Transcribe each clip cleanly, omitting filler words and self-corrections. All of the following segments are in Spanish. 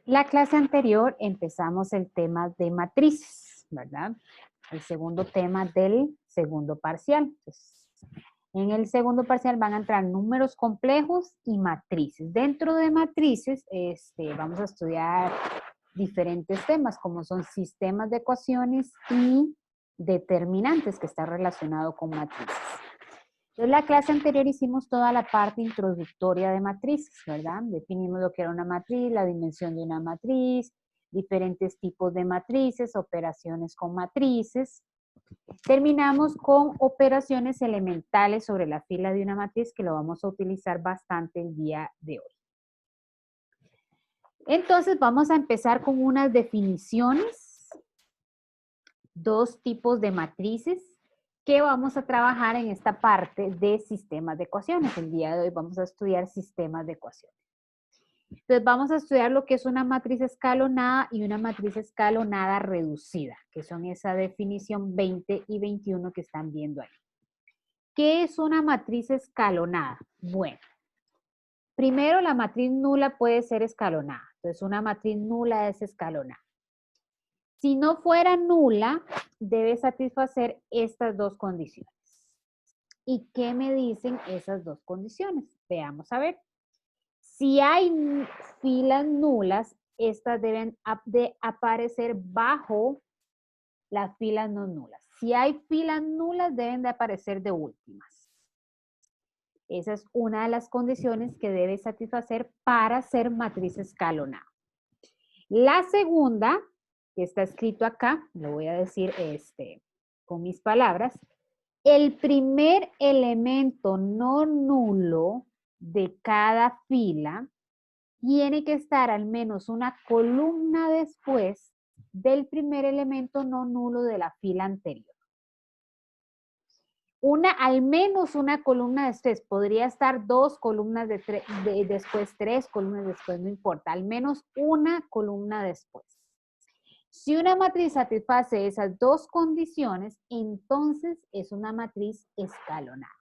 La clase anterior empezamos el tema de matrices, ¿verdad? El segundo tema del segundo parcial. Entonces, en el segundo parcial van a entrar números complejos y matrices. Dentro de matrices vamos a estudiar diferentes temas como son sistemas de ecuaciones y determinantes que está relacionado con matrices. En la clase anterior hicimos toda la parte introductoria de matrices, ¿verdad? Definimos lo que era una matriz, la dimensión de una matriz, diferentes tipos de matrices, operaciones con matrices. Terminamos con operaciones elementales sobre la fila de una matriz que lo vamos a utilizar bastante el día de hoy. Entonces vamos a empezar con unas definiciones, dos tipos de matrices que vamos a trabajar en esta parte de sistemas de ecuaciones. El día de hoy vamos a estudiar sistemas de ecuaciones. Entonces vamos a estudiar lo que es una matriz escalonada y una matriz escalonada reducida, que son esa definición 20 y 21 que están viendo ahí. ¿Qué es una matriz escalonada? Bueno, primero la matriz nula puede ser escalonada. Entonces una matriz nula es escalonada. Si no fuera nula, debe satisfacer estas dos condiciones. ¿Y qué me dicen esas dos condiciones? Veamos a ver. Si hay filas nulas, estas deben de aparecer bajo las filas no nulas. Si hay filas nulas, deben de aparecer de últimas. Esa es una de las condiciones que debe satisfacer para ser matriz escalonada. La segunda, que está escrito acá, lo voy a decir con mis palabras, el primer elemento no nulo de cada fila tiene que estar al menos una columna después del primer elemento no nulo de la fila anterior. Al menos una columna después, podría estar dos columnas después, tres columnas después, no importa, al menos una columna después. Si una matriz satisface esas dos condiciones, entonces es una matriz escalonada.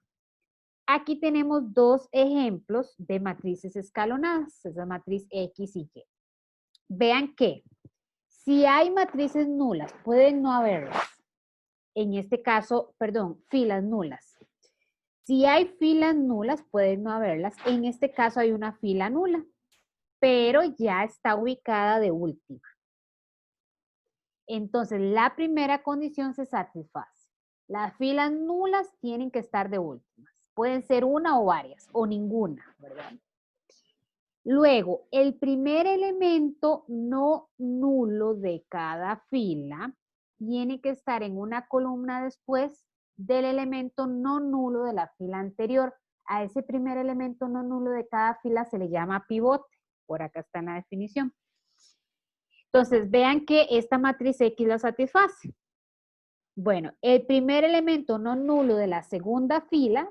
Aquí tenemos dos ejemplos de matrices escalonadas, esa matriz X y Y. Vean que si hay matrices nulas, pueden no haberlas. En este caso, perdón, filas nulas. Si hay filas nulas, pueden no haberlas. En este caso hay una fila nula, pero ya está ubicada de última. Entonces, la primera condición se satisface. Las filas nulas tienen que estar de últimas. Pueden ser una o varias, o ninguna, ¿verdad? Luego, el primer elemento no nulo de cada fila tiene que estar en una columna después del elemento no nulo de la fila anterior. A ese primer elemento no nulo de cada fila se le llama pivote. Por acá está en la definición. Entonces, vean que esta matriz X lo satisface. Bueno, el primer elemento no nulo de la segunda fila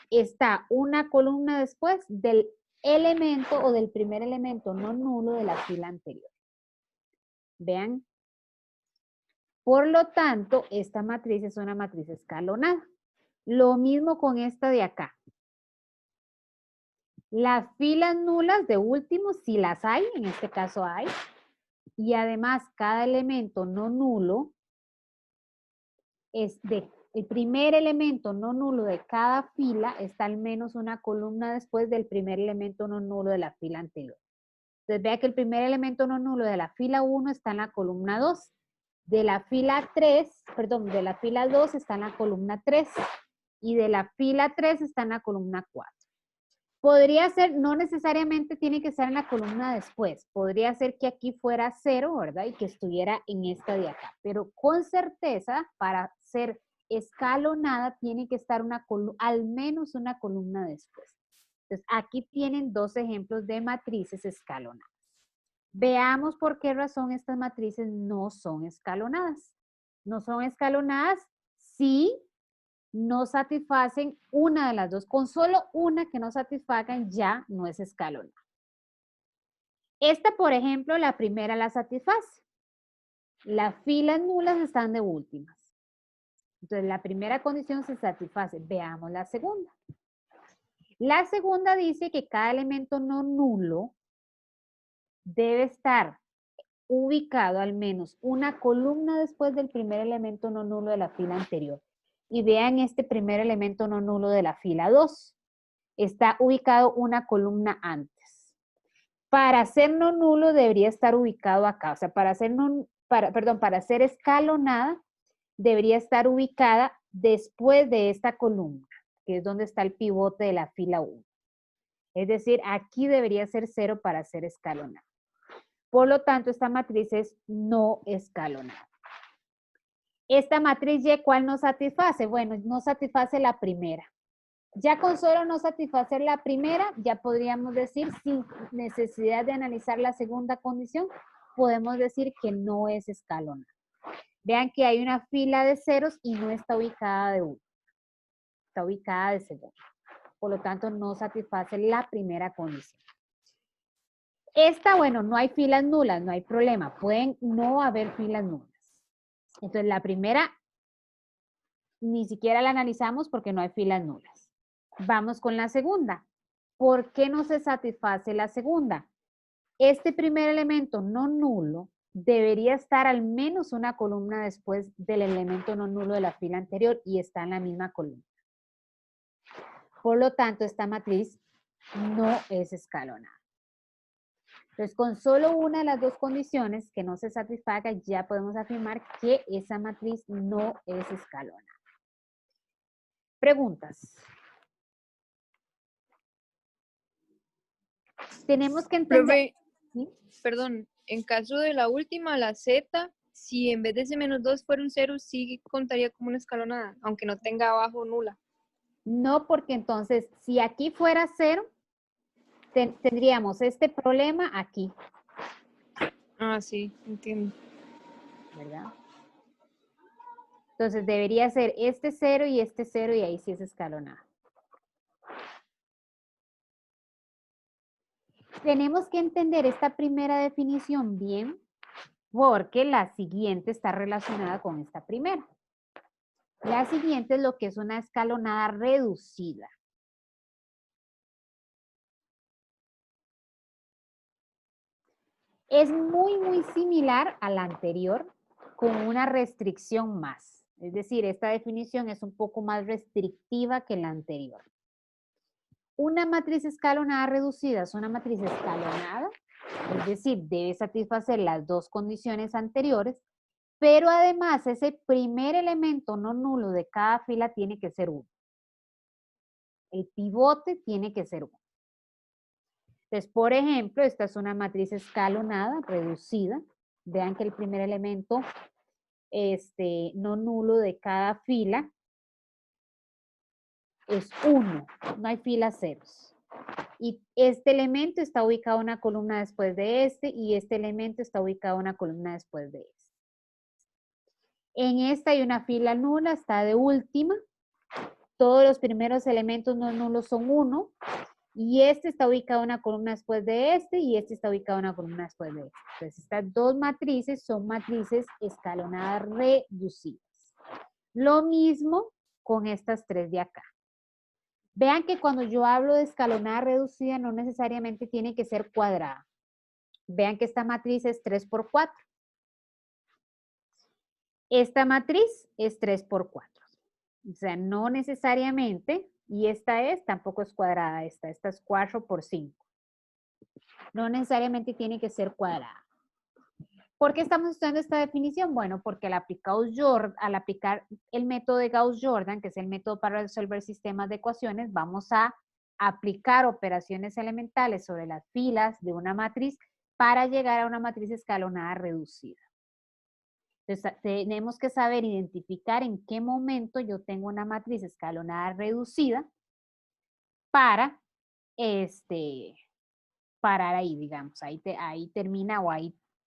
está una columna después del elemento o del primer elemento no nulo de la fila anterior. Vean. Por lo tanto, esta matriz es una matriz escalonada. Lo mismo con esta de acá. Las filas nulas de último, si las hay, en este caso hay, y además cada elemento no nulo el primer elemento no nulo de cada fila está al menos una columna después del primer elemento no nulo de la fila anterior. Entonces vea que el primer elemento no nulo de la fila 1 está en la columna 2. De la fila 3, perdón, de la fila 2 está en la columna 3. Y de la fila 3 está en la columna 4. Podría ser, no necesariamente tiene que estar en la columna después. Podría ser que aquí fuera 0, ¿verdad? Y que estuviera en esta de acá. Pero con certeza, para ser escalonada, tiene que estar al menos una columna después. Entonces, aquí tienen dos ejemplos de matrices escalonadas. Veamos por qué razón estas matrices no son escalonadas. No son escalonadas si no satisfacen una de las dos. Con solo una que no satisfagan ya no es escalonada. Esta, por ejemplo, la primera la satisface. Las filas nulas están de últimas. Entonces, la primera condición se satisface. Veamos la segunda. La segunda dice que cada elemento no nulo debe estar ubicado al menos una columna después del primer elemento no nulo de la fila anterior. Y vean este primer elemento no nulo de la fila 2. Está ubicado una columna antes. Para ser no nulo debería estar ubicado acá. O sea, para ser escalonada debería estar ubicada después de esta columna, que es donde está el pivote de la fila 1. Es decir, aquí debería ser 0 para ser escalonada. Por lo tanto, esta matriz es no escalonada. Esta matriz Y, ¿cuál nos satisface? Bueno, no satisface la primera. Ya con solo no satisfacer la primera, ya podríamos decir, sin necesidad de analizar la segunda condición, podemos decir que no es escalonada. Vean que hay una fila de ceros y no está ubicada de 1. Está ubicada de segundo. Por lo tanto, no satisface la primera condición. Esta, bueno, no hay filas nulas, no hay problema. Pueden no haber filas nulas. Entonces, la primera ni siquiera la analizamos porque no hay filas nulas. Vamos con la segunda. ¿Por qué no se satisface la segunda? Este primer elemento no nulo debería estar al menos una columna después del elemento no nulo de la fila anterior y está en la misma columna. Por lo tanto, esta matriz no es escalonada. Entonces, con solo una de las dos condiciones que no se satisfaga, ya podemos afirmar que esa matriz no es escalonada. Preguntas. Tenemos que entender... Profe, ¿sí? perdón, en caso de la última, la Z, si en vez de ese -2 fuera un 0, sí contaría como una escalonada, aunque no tenga abajo nula. No, porque entonces, si aquí fuera 0, tendríamos este problema aquí. Ah, sí, entiendo. ¿Verdad? Entonces, debería ser este 0 y este 0 y ahí sí es escalonada. Tenemos que entender esta primera definición bien, porque la siguiente está relacionada con esta primera. La siguiente es lo que es una escalonada reducida. Es muy similar a la anterior, con una restricción más. Es decir, esta definición es un poco más restrictiva que la anterior. Una matriz escalonada reducida es una matriz escalonada, es decir, debe satisfacer las dos condiciones anteriores, pero además ese primer elemento no nulo de cada fila tiene que ser 1. El pivote tiene que ser 1. Entonces, por ejemplo, esta es una matriz escalonada, reducida. Vean que el primer elemento no nulo de cada fila es 1. No hay filas ceros. Y este elemento está ubicado en una columna después de este y este elemento está ubicado en una columna después de este. En esta hay una fila nula, está de última. Todos los primeros elementos no nulos son 1. Y este está ubicado en una columna después de este y este está ubicado en una columna después de este. Entonces, estas dos matrices son matrices escalonadas reducidas. Lo mismo con estas tres de acá. Vean que cuando yo hablo de escalonada reducida no necesariamente tiene que ser cuadrada. Vean que esta matriz es 3 por 4. Esta matriz es 3 por 4. O sea, no necesariamente, y esta tampoco es cuadrada, esta es 4 por 5. No necesariamente tiene que ser cuadrada. ¿Por qué estamos estudiando esta definición? Bueno, porque al aplicar el método de Gauss-Jordan, que es el método para resolver sistemas de ecuaciones, vamos a aplicar operaciones elementales sobre las filas de una matriz para llegar a una matriz escalonada reducida. Entonces, tenemos que saber identificar en qué momento yo tengo una matriz escalonada reducida para parar ahí, digamos. Ahí termina o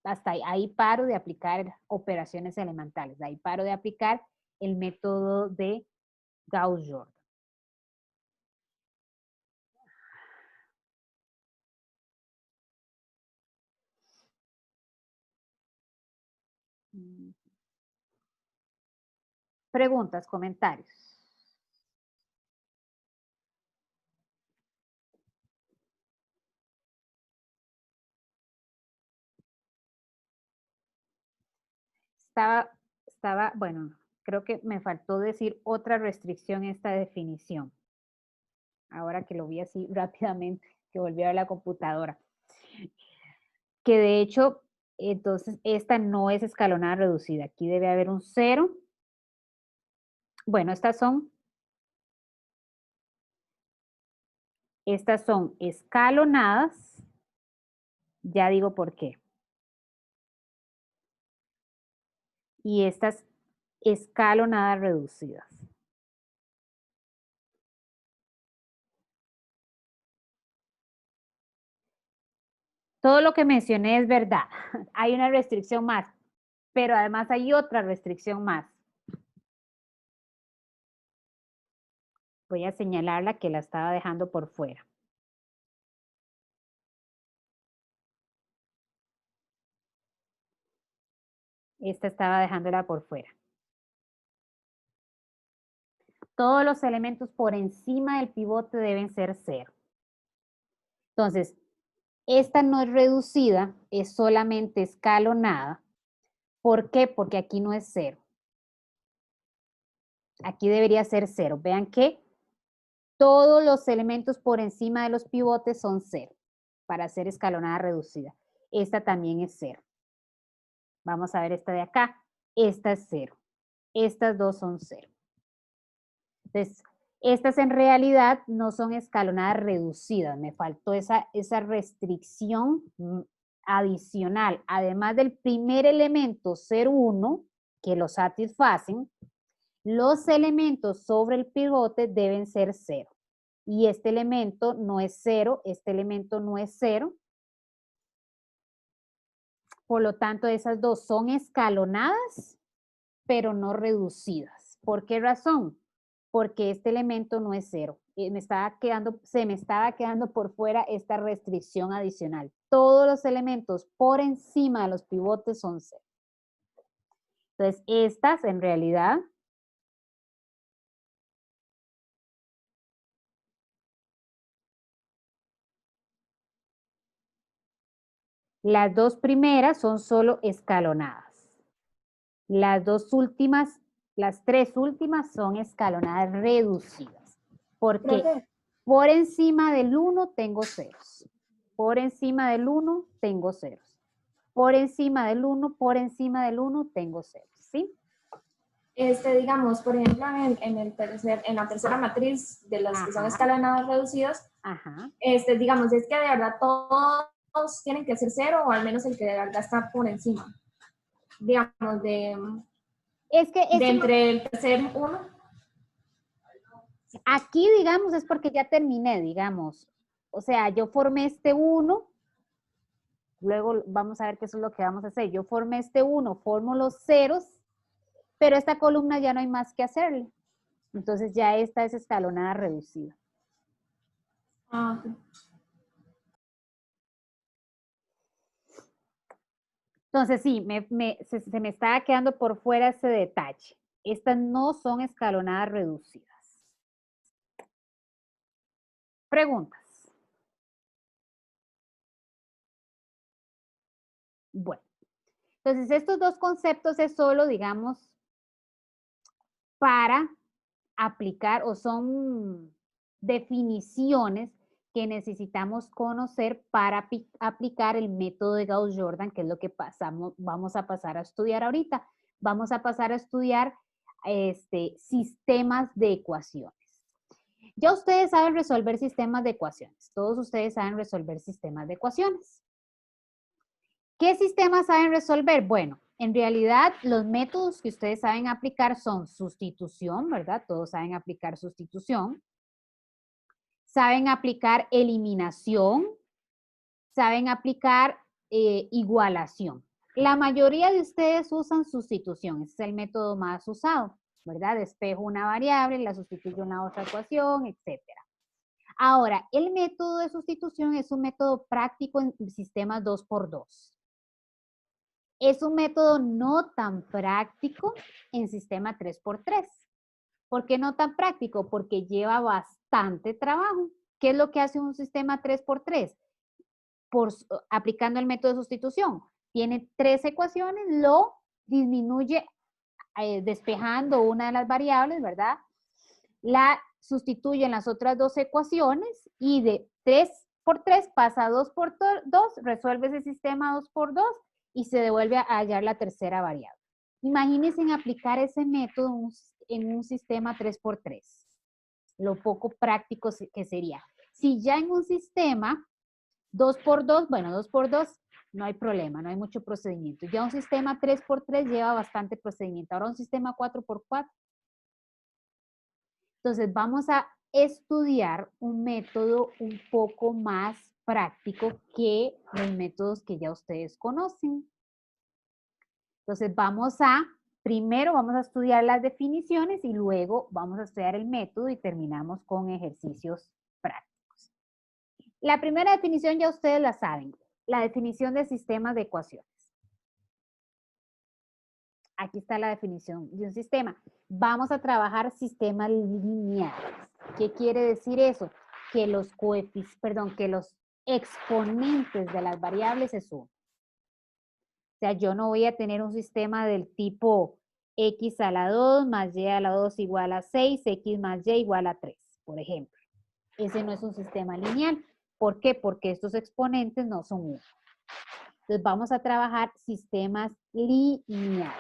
hasta ahí paro de aplicar operaciones elementales. Ahí paro de aplicar el método de Gauss-Jordan. Preguntas, comentarios. bueno, creo que me faltó decir otra restricción en esta definición. Ahora que lo vi así rápidamente, que volví a ver la computadora. Que de hecho, entonces, esta no es escalonada reducida. Aquí debe haber un 0. Bueno, estas son escalonadas. Ya digo por qué. Y estas escalonadas reducidas. Todo lo que mencioné es verdad. Hay una restricción más, pero además hay otra restricción más. Voy a señalarla que la estaba dejando por fuera. Esta estaba dejándola por fuera. Todos los elementos por encima del pivote deben ser 0. Entonces, esta no es reducida, es solamente escalonada. ¿Por qué? Porque aquí no es 0. Aquí debería ser 0. Vean que todos los elementos por encima de los pivotes son 0 para hacer escalonada reducida. Esta también es 0. Vamos a ver esta de acá. Esta es 0. Estas dos son 0. Entonces, estas en realidad no son escalonadas reducidas. Me faltó esa restricción adicional. Además del primer elemento 0, 1, que lo satisfacen, los elementos sobre el pivote deben ser 0. Y este elemento no es 0, este elemento no es 0. Por lo tanto, esas dos son escalonadas, pero no reducidas. ¿Por qué razón? Porque este elemento no es 0. Se me estaba quedando por fuera esta restricción adicional. Todos los elementos por encima de los pivotes son 0. Entonces, estas en realidad las dos primeras son solo escalonadas. Las tres últimas son escalonadas reducidas. Porque por encima del 1 tengo ceros. Por encima del 1 tengo ceros. Por encima del 1 tengo ceros. ¿Sí? Digamos, por ejemplo, en la tercera matriz de las que son escalonadas reducidas, digamos, es que de verdad todos tienen que ser 0 o al menos el que de verdad está por encima. Digamos, entre el tercer 1. Aquí, digamos, es porque ya terminé, digamos. O sea, yo formé este 1, luego vamos a ver qué eso es lo que vamos a hacer. Yo formé este 1, formo los ceros, pero esta columna ya no hay más que hacerle. Entonces ya esta es escalonada reducida. Entonces sí, se me estaba quedando por fuera ese detalle. Estas no son escalonadas reducidas. Preguntas. Bueno, entonces estos dos conceptos es solo, digamos, para aplicar o son definiciones que necesitamos conocer para aplicar el método de Gauss-Jordan, que es lo que vamos a pasar a estudiar ahorita. Vamos a pasar a estudiar sistemas de ecuaciones. Ya ustedes saben resolver sistemas de ecuaciones. Todos ustedes saben resolver sistemas de ecuaciones. ¿Qué sistemas saben resolver? Bueno, en realidad los métodos que ustedes saben aplicar son sustitución, ¿verdad? Todos saben aplicar sustitución. Saben aplicar eliminación. Saben aplicar igualación. La mayoría de ustedes usan sustitución. Ese es el método más usado, ¿verdad? Despejo una variable, la sustituyo en la otra ecuación, etc. Ahora, el método de sustitución es un método práctico en sistemas 2×2. Es un método no tan práctico en sistema 3×3. ¿Por qué no tan práctico? Porque lleva bastante trabajo. ¿Qué es lo que hace un sistema 3×3? Aplicando el método de sustitución. Tiene 3 ecuaciones, lo disminuye despejando una de las variables, ¿verdad? La sustituye en las otras dos ecuaciones y de 3 por 3 pasa a 2 por 2, resuelve ese sistema 2 por 2 y se devuelve a hallar la tercera variable. Imagínense en aplicar ese método en un sistema 3 por 3. Lo poco práctico que sería. Si ya en un sistema 2 por 2, bueno, 2 por 2 no hay problema, no hay mucho procedimiento. Ya un sistema 3 por 3 lleva bastante procedimiento. Ahora un sistema 4 por 4. Entonces vamos a estudiar un método un poco más práctico que los métodos que ya ustedes conocen. Entonces primero vamos a estudiar las definiciones y luego vamos a estudiar el método y terminamos con ejercicios prácticos. La primera definición ya ustedes la saben, la definición de sistemas de ecuaciones. Aquí está la definición de un sistema. Vamos a trabajar sistemas lineales. ¿Qué quiere decir eso? Que los exponentes de las variables se suman. O sea, yo no voy a tener un sistema del tipo x a la 2 más y a la 2 igual a 6, x más y igual a 3, por ejemplo. Ese no es un sistema lineal. ¿Por qué? Porque estos exponentes no son 1. Entonces vamos a trabajar sistemas lineales.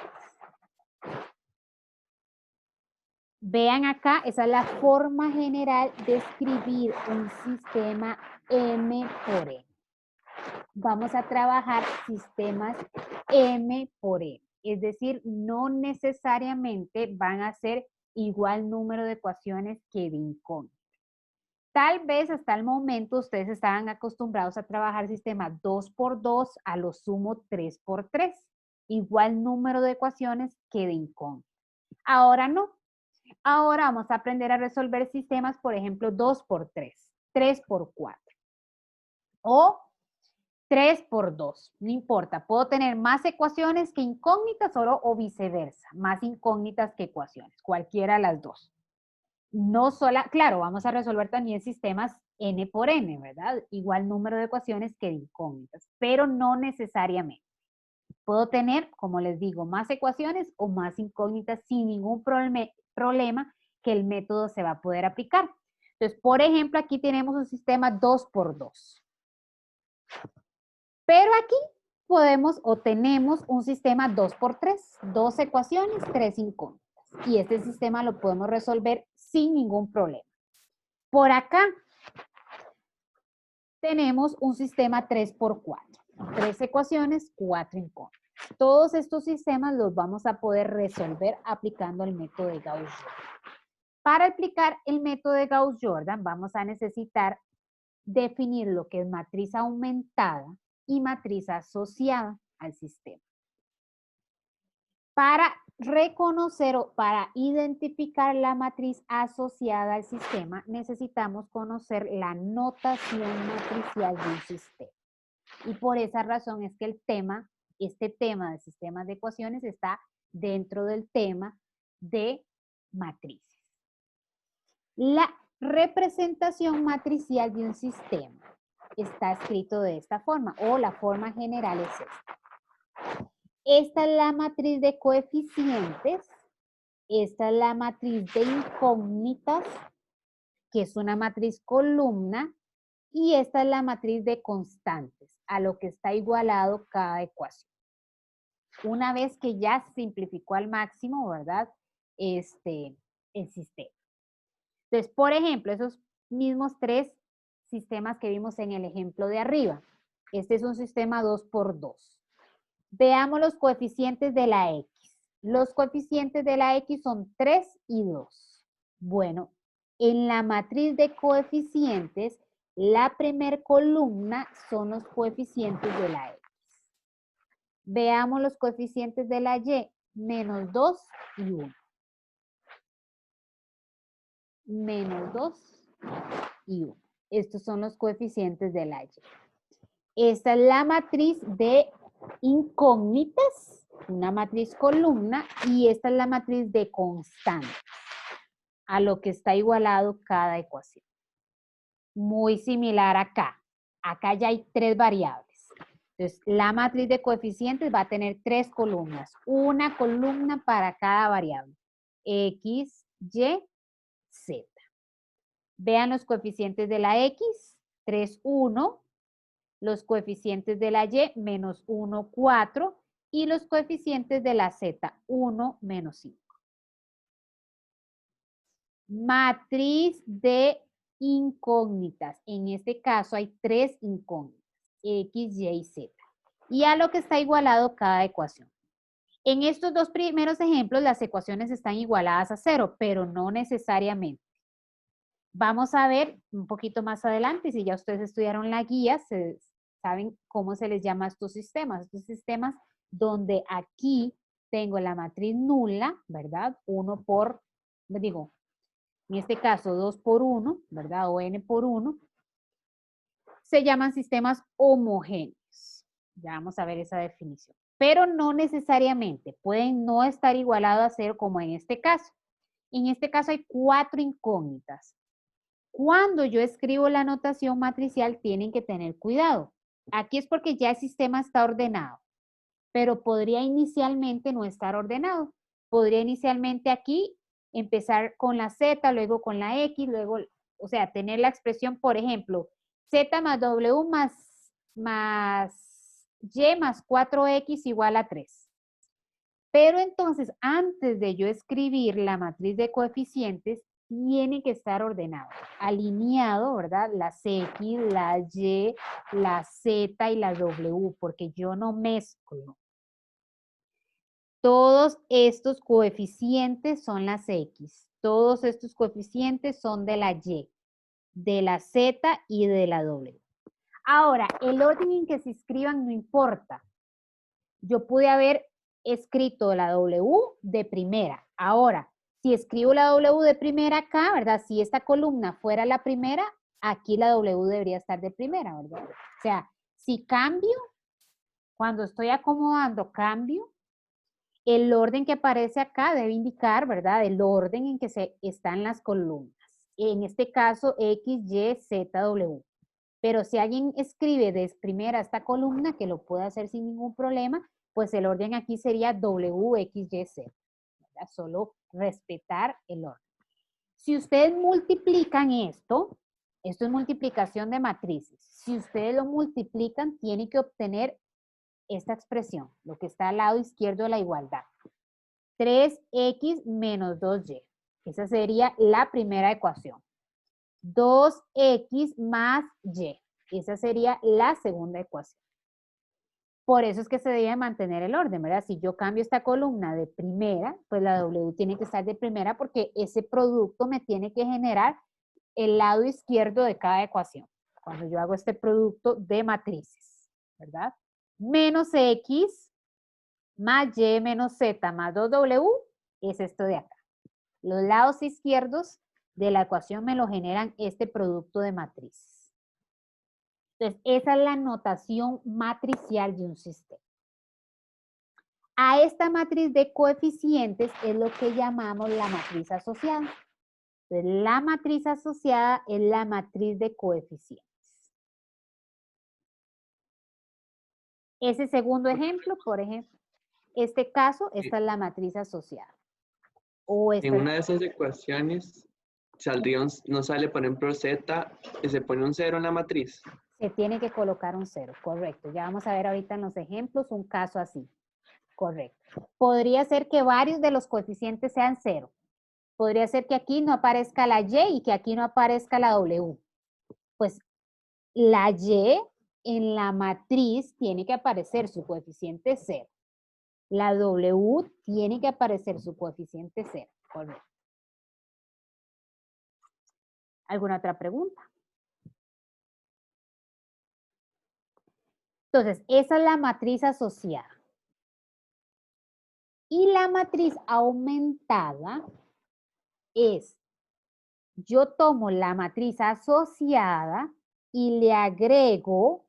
Vean acá, esa es la forma general de escribir un sistema M por N. Vamos a trabajar sistemas M por N. Es decir, no necesariamente van a ser igual número de ecuaciones que de incógnitas. Tal vez hasta el momento ustedes estaban acostumbrados a trabajar sistema 2 por 2, a lo sumo 3 por 3. Igual número de ecuaciones que de incógnitas. Ahora no. Ahora vamos a aprender a resolver sistemas, por ejemplo, 2 por 3, 3 por 4 o 3 por 2. No importa, puedo tener más ecuaciones que incógnitas o viceversa, más incógnitas que ecuaciones, cualquiera de las dos. No claro, vamos a resolver también sistemas n por n, ¿verdad? Igual número de ecuaciones que de incógnitas, pero no necesariamente. Puedo tener, como les digo, más ecuaciones o más incógnitas sin ningún problema que el método se va a poder aplicar. Entonces, por ejemplo, aquí tenemos un sistema 2 por 2. Pero aquí tenemos un sistema 2 por 3, 2 ecuaciones, 3 incógnitas. Y este sistema lo podemos resolver sin ningún problema. Por acá tenemos un sistema 3 por 4, 3 ecuaciones, 4 incógnitas. Todos estos sistemas los vamos a poder resolver aplicando el método de Gauss-Jordan. Para aplicar el método de Gauss-Jordan vamos a necesitar definir lo que es matriz aumentada y matriz asociada al sistema. Para reconocer o para identificar la matriz asociada al sistema, necesitamos conocer la notación matricial de un sistema. Y por esa razón es que este tema de sistemas de ecuaciones está dentro del tema de matrices. La representación matricial de un sistema está escrito de esta forma, o la forma general es esta. Esta es la matriz de coeficientes, esta es la matriz de incógnitas, que es una matriz columna, y esta es la matriz de constantes, a lo que está igualado cada ecuación. Una vez que ya se simplificó al máximo, ¿verdad? El sistema. Entonces, por ejemplo, esos mismos 3 sistemas que vimos en el ejemplo de arriba. Este es un sistema 2 por 2. Veamos los coeficientes de la X. Los coeficientes de la X son 3 y 2. Bueno, en la matriz de coeficientes, la primer columna son los coeficientes de la X. Veamos los coeficientes de la Y, menos 2 y 1. Menos 2 y 1. Estos son los coeficientes de la Y. Esta es la matriz de incógnitas, una matriz columna, y esta es la matriz de constantes, a lo que está igualado cada ecuación. Muy similar acá. Acá ya hay 3 variables. Entonces, la matriz de coeficientes va a tener 3 columnas. Una columna para cada variable. X, Y, Z. Vean los coeficientes de la X. 3, 1. Los coeficientes de la Y, menos 1, 4. Y los coeficientes de la Z, 1, menos 5. Matriz de incógnitas. En este caso hay 3 incógnitas. X, Y y Z. Y a lo que está igualado cada ecuación. En estos dos primeros ejemplos, las ecuaciones están igualadas a 0, pero no necesariamente. Vamos a ver un poquito más adelante, si ya ustedes estudiaron la guía, saben cómo se les llama a estos sistemas. Estos sistemas donde aquí tengo la matriz nula, ¿verdad? 1 por, digo, en este caso 2 por 1, ¿verdad? O n por 1. Se llaman sistemas homogéneos. Ya vamos a ver esa definición. Pero no necesariamente. Pueden no estar igualados a 0 como en este caso. En este caso hay 4 incógnitas. Cuando yo escribo la notación matricial, tienen que tener cuidado. Aquí es porque ya el sistema está ordenado, pero podría inicialmente no estar ordenado. Podría inicialmente aquí empezar con la Z, luego con la X, luego, o sea, tener la expresión, por ejemplo, Z más W más Y más 4X igual a 3. Pero entonces, antes de yo escribir la matriz de coeficientes, tiene que estar ordenado, alineado, ¿verdad? Las X, la Y, la Z y la W, porque yo no mezclo. Todos estos coeficientes son las X. Todos estos coeficientes son de la Y, de la Z y de la W. Ahora, el orden en que se escriban no importa. Yo pude haber escrito la W de primera. Ahora, si escribo la W de primera acá, ¿verdad? Si esta columna fuera la primera, aquí la W debería estar de primera, ¿verdad? O sea, si cambio, cuando estoy acomodando cambio, el orden que aparece acá debe indicar, ¿verdad? El orden en que están las columnas. En este caso, X, Y, Z, W. Pero si alguien escribe de primera esta columna, que lo puede hacer sin ningún problema, pues el orden aquí sería W, X, Y, Z. ¿Verdad? Solo respetar el orden. Si ustedes multiplican esto es multiplicación de matrices. Si ustedes lo multiplican, tienen que obtener esta expresión, lo que está al lado izquierdo de la igualdad. 3x menos 2y. Esa sería la primera ecuación. 2x más y. Esa sería la segunda ecuación. Por eso es que se debe mantener el orden, ¿verdad? Si yo cambio esta columna de primera, pues la W tiene que estar de primera porque ese producto me tiene que generar el lado izquierdo de cada ecuación. Cuando yo hago este producto de matrices, ¿verdad? Menos X más Y menos Z más 2W es esto de acá. Los lados izquierdos de la ecuación me lo generan este producto de matrices. Entonces, esa es la notación matricial de un sistema. A esta matriz de coeficientes es lo que llamamos la matriz asociada. Entonces, la matriz asociada es la matriz de coeficientes. Ese segundo ejemplo, por ejemplo, este caso, esta es la matriz asociada. O en una de esas ecuaciones saldría no sale, por ejemplo, Z y se pone un 0 en la matriz. Se tiene que colocar un 0, correcto. Ya vamos a ver ahorita en los ejemplos un caso así. Correcto. Podría ser que varios de los coeficientes sean 0. Podría ser que aquí no aparezca la Y y que aquí no aparezca la W. Pues la Y en la matriz tiene que aparecer su coeficiente 0. La W tiene que aparecer su coeficiente 0. Correcto. ¿Alguna otra pregunta? Entonces, esa es la matriz asociada. Y la matriz aumentada es, yo tomo la matriz asociada y le agrego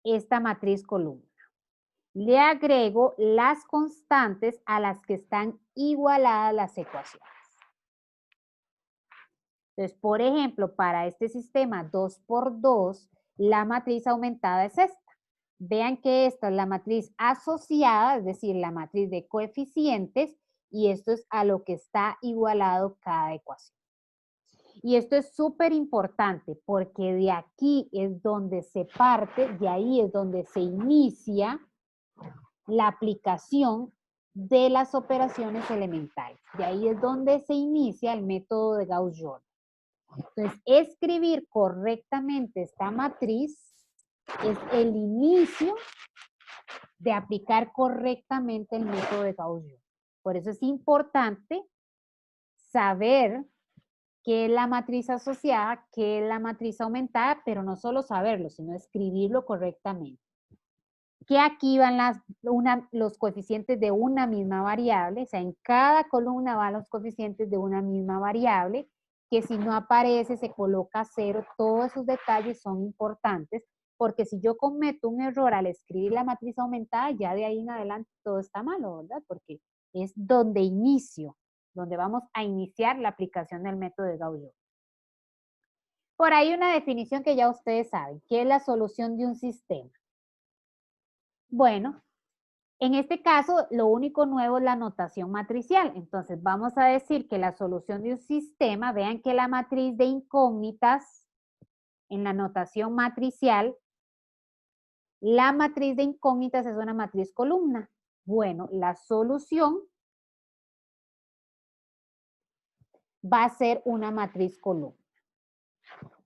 esta matriz columna. Le agrego las constantes a las que están igualadas las ecuaciones. Entonces, por ejemplo, para este sistema 2 por 2, La matriz aumentada es esta. Vean que esta es la matriz asociada, es decir, la matriz de coeficientes, y esto es a lo que está igualado cada ecuación. Y esto es súper importante porque de aquí es donde se parte, de ahí es donde se inicia la aplicación de las operaciones elementales. De ahí es donde se inicia el método de Gauss-Jordan. Entonces, escribir correctamente esta matriz es el inicio de aplicar correctamente el método de Gauss-Jordan. Por eso es importante saber qué es la matriz asociada, qué es la matriz aumentada, pero no solo saberlo, sino escribirlo correctamente. Que aquí van los coeficientes de una misma variable, o sea, en cada columna van los coeficientes de una misma variable, que si no aparece se coloca 0, todos esos detalles son importantes, porque si yo cometo un error al escribir la matriz aumentada, ya de ahí en adelante todo está malo, ¿verdad? Porque es donde inicio, donde vamos a iniciar la aplicación del método de Gauss-Jordan. Por ahí una definición que ya ustedes saben, ¿qué es la solución de un sistema? Bueno, en este caso lo único nuevo es la notación matricial. Entonces vamos a decir que la solución de un sistema, vean que la matriz de incógnitas en la notación matricial, la matriz de incógnitas es una matriz columna. Bueno, la solución va a ser una matriz columna.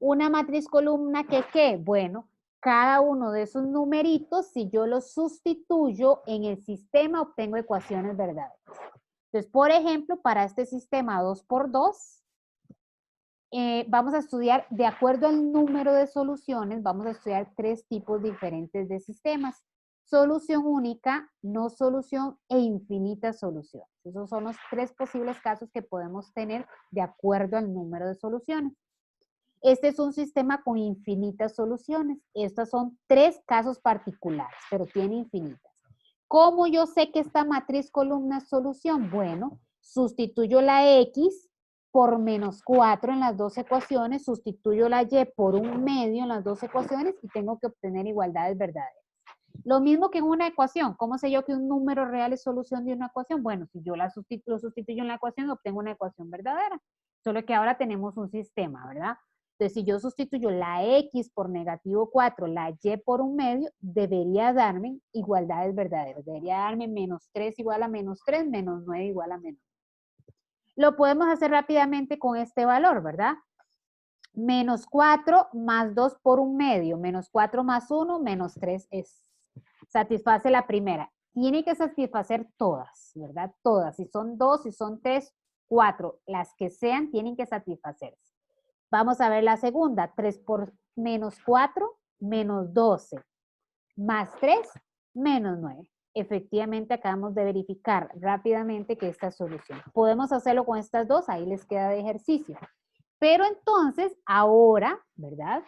Una matriz columna que, ¿qué? Bueno, cada uno de esos numeritos, si yo los sustituyo en el sistema, obtengo ecuaciones verdaderas. Entonces, por ejemplo, para este sistema 2×2, vamos a estudiar, de acuerdo al número de soluciones, vamos a estudiar 3 tipos diferentes de sistemas. Solución única, no solución e infinitas soluciones. Esos son los 3 posibles casos que podemos tener de acuerdo al número de soluciones. Este es un sistema con infinitas soluciones. Estos son 3 casos particulares, pero tiene infinitas. ¿Cómo yo sé que esta matriz columna es solución? Bueno, sustituyo la X por -4 en las 2 ecuaciones, sustituyo la Y por 1/2 en las 2 ecuaciones y tengo que obtener igualdades verdaderas. Lo mismo que en una ecuación. ¿Cómo sé yo que un número real es solución de una ecuación? Bueno, si yo lo sustituyo en la ecuación, obtengo una ecuación verdadera. Solo que ahora tenemos un sistema, ¿verdad? Entonces, si yo sustituyo la X por -4, la Y por 1/2, debería darme igualdades verdaderas. Debería darme -3 igual a -3, -9 igual a -9. Lo podemos hacer rápidamente con este valor, ¿verdad? -4 más 2 por 1/2, -4 más 1, -3 satisface la primera. Tiene que satisfacer todas, ¿verdad? Todas. Si son 2, si son 3, 4, las que sean tienen que satisfacerse. Vamos a ver la segunda. 3 por -4, -12. Más 3, -9. Efectivamente, acabamos de verificar rápidamente que esta es solución. Podemos hacerlo con estas dos, ahí les queda de ejercicio. Pero entonces, ahora, ¿verdad?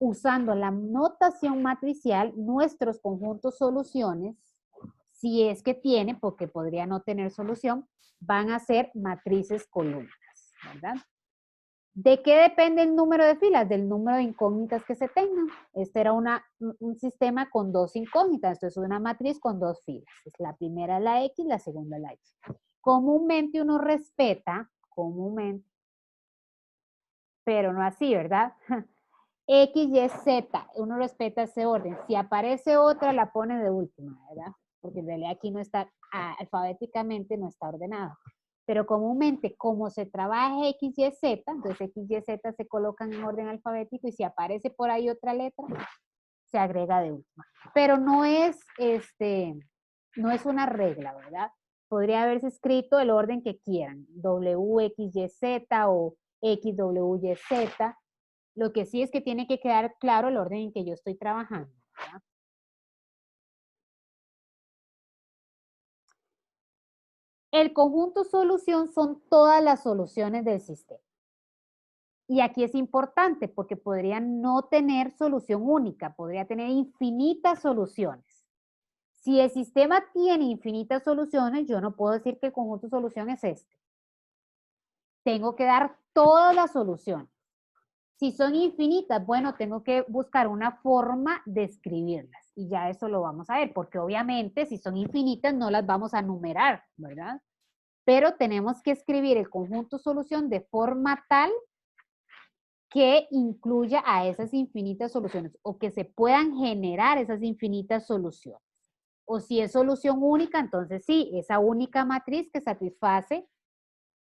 Usando la notación matricial, nuestros conjuntos soluciones, si es que tiene, porque podría no tener solución, van a ser matrices columnas, ¿verdad? ¿De qué depende el número de filas? Del número de incógnitas que se tengan. Este era un sistema con 2 incógnitas. Esto es una matriz con 2 filas. La primera es la X, la segunda es la Y. Comúnmente uno respeta, pero no así, ¿verdad? X, Y, Z. Uno respeta ese orden. Si aparece otra, la pone de última, ¿verdad? Porque en realidad aquí no está, alfabéticamente no está ordenado. Pero comúnmente, como se trabaja X, Y, Z, entonces X, Y, Z se colocan en orden alfabético y si aparece por ahí otra letra, se agrega de última. Pero no es una regla, ¿verdad? Podría haberse escrito el orden que quieran, W, X, Y, Z o X, W, Y, Z. Lo que sí es que tiene que quedar claro el orden en que yo estoy trabajando, ¿verdad? El conjunto solución son todas las soluciones del sistema. Y aquí es importante porque podría no tener solución única, podría tener infinitas soluciones. Si el sistema tiene infinitas soluciones, yo no puedo decir que el conjunto solución es este. Tengo que dar todas las soluciones. Si son infinitas, bueno, tengo que buscar una forma de escribirlas. Y ya eso lo vamos a ver, porque obviamente si son infinitas no las vamos a numerar, ¿verdad? Pero tenemos que escribir el conjunto solución de forma tal que incluya a esas infinitas soluciones o que se puedan generar esas infinitas soluciones. O si es solución única, entonces sí, esa única matriz que satisface,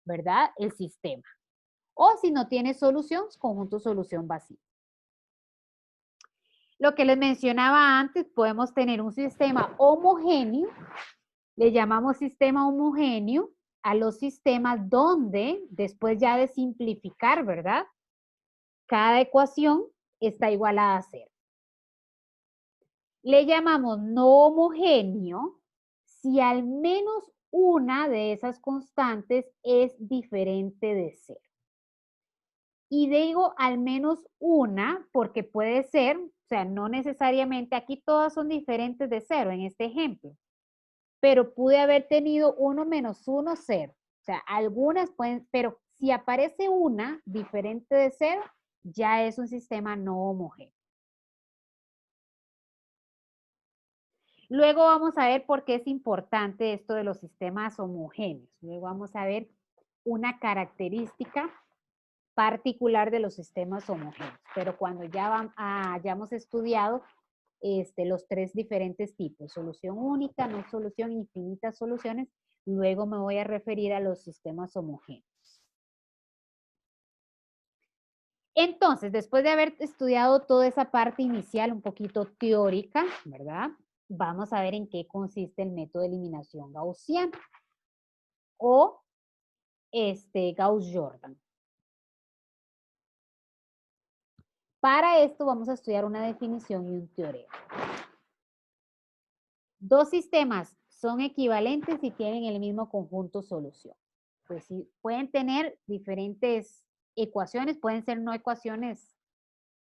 ¿verdad?, el sistema. O si no tiene solución, conjunto solución vacío. Lo que les mencionaba antes, podemos tener un sistema homogéneo, le llamamos sistema homogéneo a los sistemas donde, después ya de simplificar, ¿verdad?, cada ecuación está igualada a 0. Le llamamos no homogéneo si al menos una de esas constantes es diferente de 0. Y digo al menos una porque puede ser, o sea, no necesariamente, aquí todas son diferentes de 0 en este ejemplo, pero pude haber tenido 1 menos 1, 0. O sea, algunas pueden, pero si aparece una diferente de 0, ya es un sistema no homogéneo. Luego vamos a ver por qué es importante esto de los sistemas homogéneos. Luego vamos a ver una característica particular de los sistemas homogéneos. Pero cuando ya hayamos estudiado los 3 diferentes tipos, solución única, no solución, infinitas soluciones, luego me voy a referir a los sistemas homogéneos. Entonces, después de haber estudiado toda esa parte inicial un poquito teórica, ¿verdad?, vamos a ver en qué consiste el método de eliminación gaussiana o Gauss-Jordan. Para esto vamos a estudiar una definición y un teorema. Dos sistemas son equivalentes y tienen el mismo conjunto solución. Pues sí, pueden tener diferentes ecuaciones, pueden ser no ecuaciones,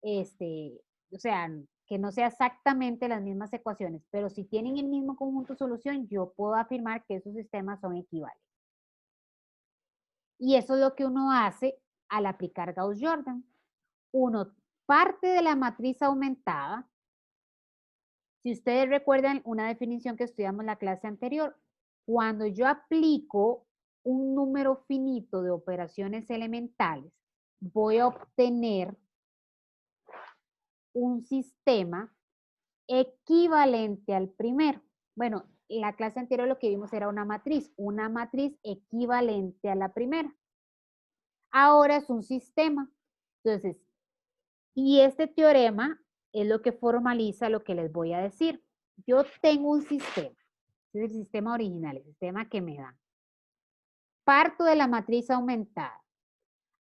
o sea, que no sea exactamente las mismas ecuaciones, pero si tienen el mismo conjunto solución, yo puedo afirmar que esos sistemas son equivalentes. Y eso es lo que uno hace al aplicar Gauss-Jordan. Uno parte de la matriz aumentada. Si ustedes recuerdan una definición que estudiamos en la clase anterior, cuando yo aplico un número finito de operaciones elementales, voy a obtener un sistema equivalente al primero. Bueno, en la clase anterior lo que vimos era una matriz equivalente a la primera. Ahora es un sistema. Entonces, y este teorema es lo que formaliza lo que les voy a decir. Yo tengo un sistema, es el sistema original, el sistema que me dan. Parto de la matriz aumentada.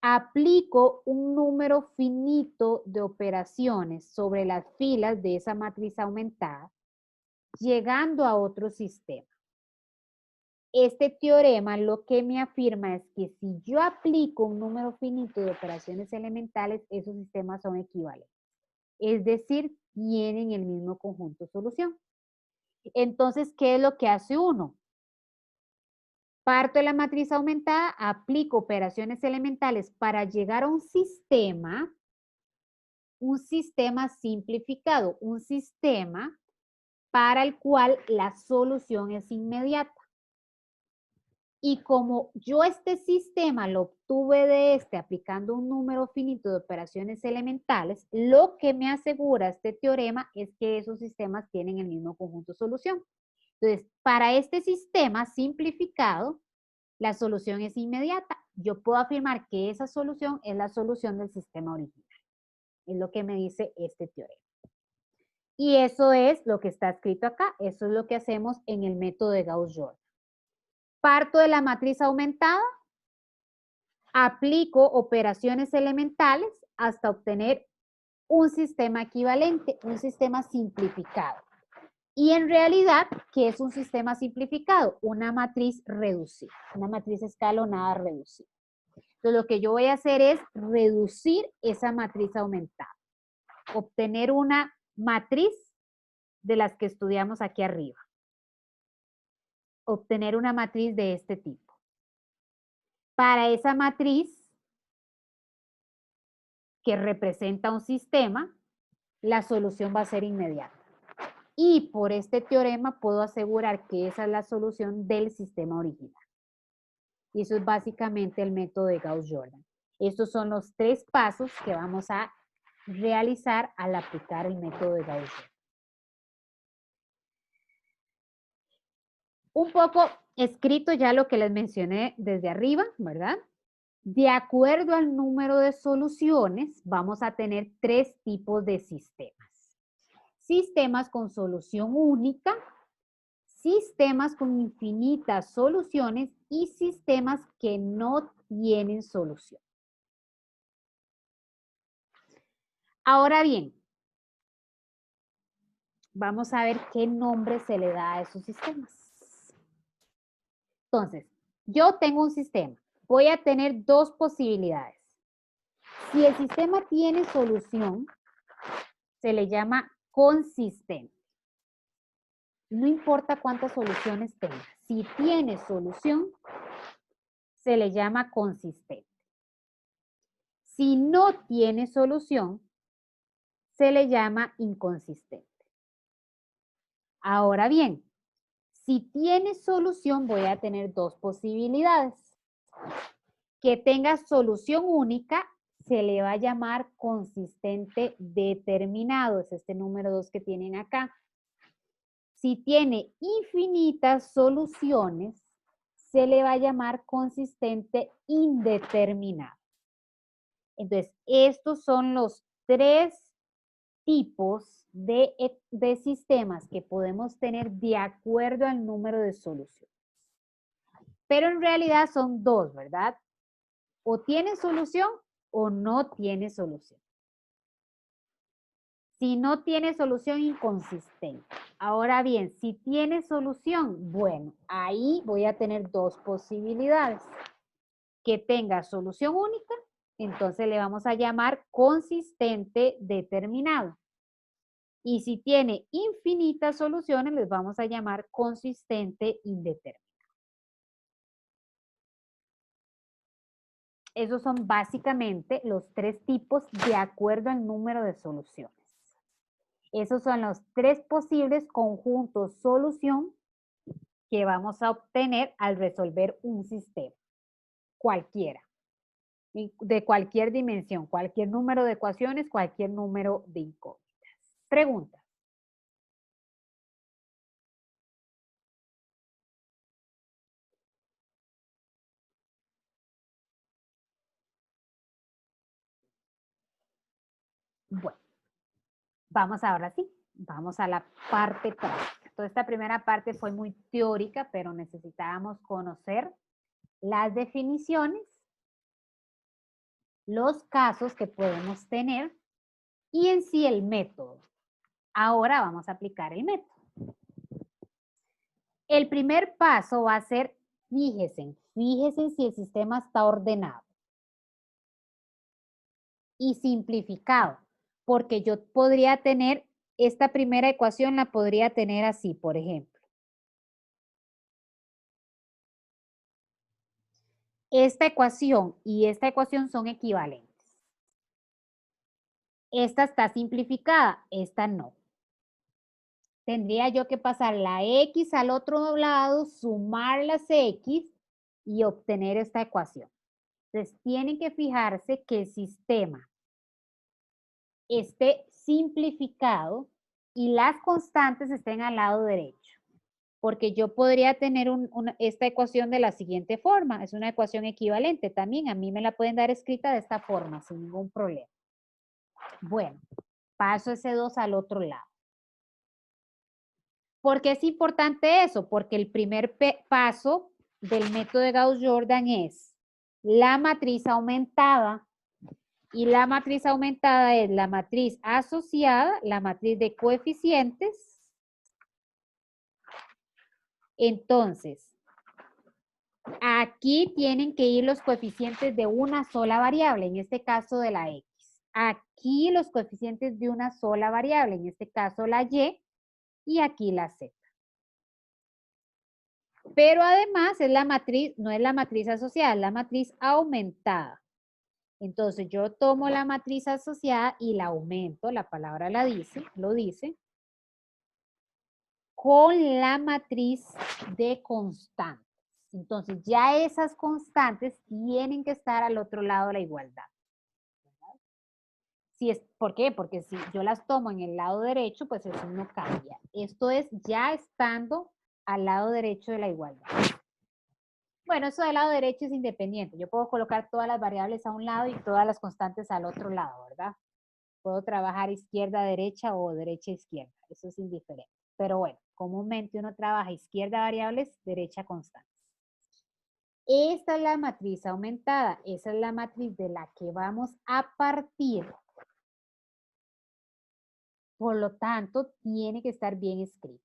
Aplico un número finito de operaciones sobre las filas de esa matriz aumentada, llegando a otro sistema. Este teorema lo que me afirma es que si yo aplico un número finito de operaciones elementales, esos sistemas son equivalentes. Es decir, tienen el mismo conjunto solución. Entonces, ¿qué es lo que hace uno? Parto de la matriz aumentada, aplico operaciones elementales para llegar a un sistema simplificado, un sistema para el cual la solución es inmediata. Y como yo este sistema lo obtuve de aplicando un número finito de operaciones elementales, lo que me asegura este teorema es que esos sistemas tienen el mismo conjunto solución. Entonces, para este sistema simplificado, la solución es inmediata. Yo puedo afirmar que esa solución es la solución del sistema original. Es lo que me dice este teorema. Y eso es lo que está escrito acá. Eso es lo que hacemos en el método de Gauss-Jordan. Parto de la matriz aumentada, aplico operaciones elementales hasta obtener un sistema equivalente, un sistema simplificado. Y en realidad, ¿qué es un sistema simplificado? Una matriz reducida, una matriz escalonada reducida. Entonces, lo que yo voy a hacer es reducir esa matriz aumentada, obtener una matriz de las que estudiamos aquí arriba. Obtener una matriz de este tipo. Para esa matriz, que representa un sistema, la solución va a ser inmediata. Y por este teorema puedo asegurar que esa es la solución del sistema original. Y eso es básicamente el método de Gauss-Jordan. Estos son los 3 pasos que vamos a realizar al aplicar el método de Gauss-Jordan. Un poco escrito ya lo que les mencioné desde arriba, ¿verdad? De acuerdo al número de soluciones, vamos a tener 3 tipos de sistemas. Sistemas con solución única, sistemas con infinitas soluciones y sistemas que no tienen solución. Ahora bien, vamos a ver qué nombre se le da a esos sistemas. Entonces, yo tengo un sistema. Voy a tener 2 posibilidades. Si el sistema tiene solución, se le llama consistente. No importa cuántas soluciones tenga. Si tiene solución, se le llama consistente. Si no tiene solución, se le llama inconsistente. Ahora bien, si tiene solución, voy a tener 2 posibilidades. Que tenga solución única, se le va a llamar consistente determinado. Es este número 2 que tienen acá. Si tiene infinitas soluciones, se le va a llamar consistente indeterminado. Entonces, estos son los 3 tipos de sistemas que podemos tener de acuerdo al número de soluciones. Pero en realidad son 2, ¿verdad? O tiene solución o no tiene solución. Si no tiene solución, inconsistente. Ahora bien, si tiene solución, bueno, ahí voy a tener 2 posibilidades. Que tenga solución única, entonces le vamos a llamar consistente determinado. Y si tiene infinitas soluciones, les vamos a llamar consistente indeterminado. Esos son básicamente los 3 tipos de acuerdo al número de soluciones. Esos son los 3 posibles conjuntos solución que vamos a obtener al resolver un sistema. Cualquiera. De cualquier dimensión, cualquier número de ecuaciones, cualquier número de incógnitas. Pregunta. Bueno, vamos ahora sí, vamos a la parte práctica. Toda esta primera parte fue muy teórica, pero necesitábamos conocer las definiciones, los casos que podemos tener y en sí el método. Ahora vamos a aplicar el método. El primer paso va a ser, fíjense si el sistema está ordenado y simplificado, porque yo podría tener, esta primera ecuación la podría tener así, por ejemplo. Esta ecuación y esta ecuación son equivalentes. Esta está simplificada, esta no. Tendría yo que pasar la X al otro lado, sumar las X y obtener esta ecuación. Entonces, tienen que fijarse que el sistema esté simplificado y las constantes estén al lado derecho. Porque yo podría tener esta ecuación de la siguiente forma. Es una ecuación equivalente también. A mí me la pueden dar escrita de esta forma, sin ningún problema. Bueno, paso ese 2 al otro lado. ¿Por qué es importante eso? Porque el primer paso del método de Gauss-Jordan es la matriz aumentada. Y la matriz aumentada es la matriz asociada, la matriz de coeficientes. Entonces, aquí tienen que ir los coeficientes de una sola variable, en este caso de la X. Aquí los coeficientes de una sola variable, en este caso la Y, y aquí la Z. Pero además es la matriz, no es la matriz asociada, es la matriz aumentada. Entonces yo tomo la matriz asociada y la aumento, la palabra lo dice, con la matriz de constantes. Entonces ya esas constantes tienen que estar al otro lado de la igualdad. ¿Por qué? Porque si yo las tomo en el lado derecho, pues eso no cambia. Esto es ya estando al lado derecho de la igualdad. Bueno, eso del lado derecho es independiente. Yo puedo colocar todas las variables a un lado y todas las constantes al otro lado, ¿verdad? Puedo trabajar izquierda-derecha o derecha-izquierda. Eso es indiferente. Pero bueno, comúnmente uno trabaja izquierda variables, derecha constantes. Esta es la matriz aumentada. Esa es la matriz de la que vamos a partir. Por lo tanto, tiene que estar bien escrito.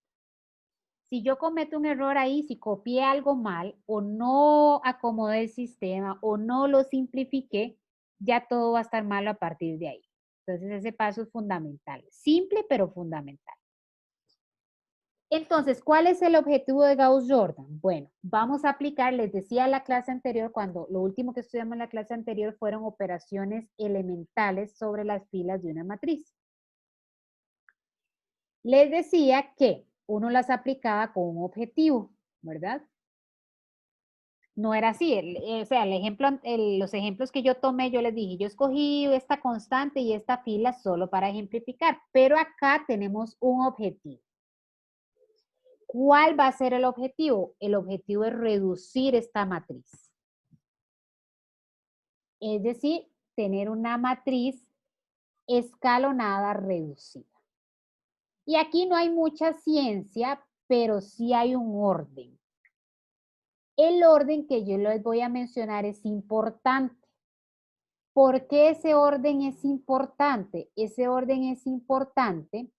Si yo cometo un error ahí, si copié algo mal o no acomodé el sistema o no lo simplifiqué, ya todo va a estar malo a partir de ahí. Entonces ese paso es fundamental. Simple, pero fundamental. Entonces, ¿cuál es el objetivo de Gauss-Jordan? Bueno, vamos a aplicar, les decía en la clase anterior, cuando lo último que estudiamos en la clase anterior fueron operaciones elementales sobre las filas de una matriz. Les decía que uno las aplicaba con un objetivo, ¿verdad? No era así, o sea, los ejemplos que yo tomé, yo les dije, yo escogí esta constante y esta fila solo para ejemplificar, pero acá tenemos un objetivo. ¿Cuál va a ser el objetivo? El objetivo es reducir esta matriz. Es decir, tener una matriz escalonada reducida. Y aquí no hay mucha ciencia, pero sí hay un orden. El orden que yo les voy a mencionar es importante. ¿Por qué ese orden es importante? Ese orden es importante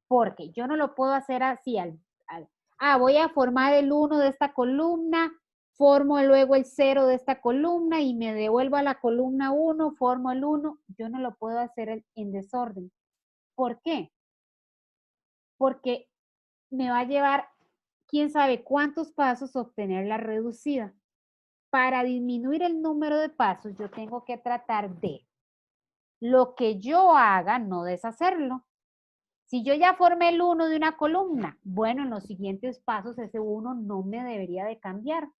porque yo no lo puedo hacer así. Voy a formar el 1 de esta columna, formo luego el 0 de esta columna y me devuelvo a la columna 1, formo el 1. Yo no lo puedo hacer en desorden. ¿Por qué? Porque me va a llevar quién sabe cuántos pasos obtener la reducida. Para disminuir el número de pasos, yo tengo que tratar de lo que yo haga, no deshacerlo. Si yo ya formé el 1 de una columna, bueno, en los siguientes pasos ese 1 no me debería de cambiar,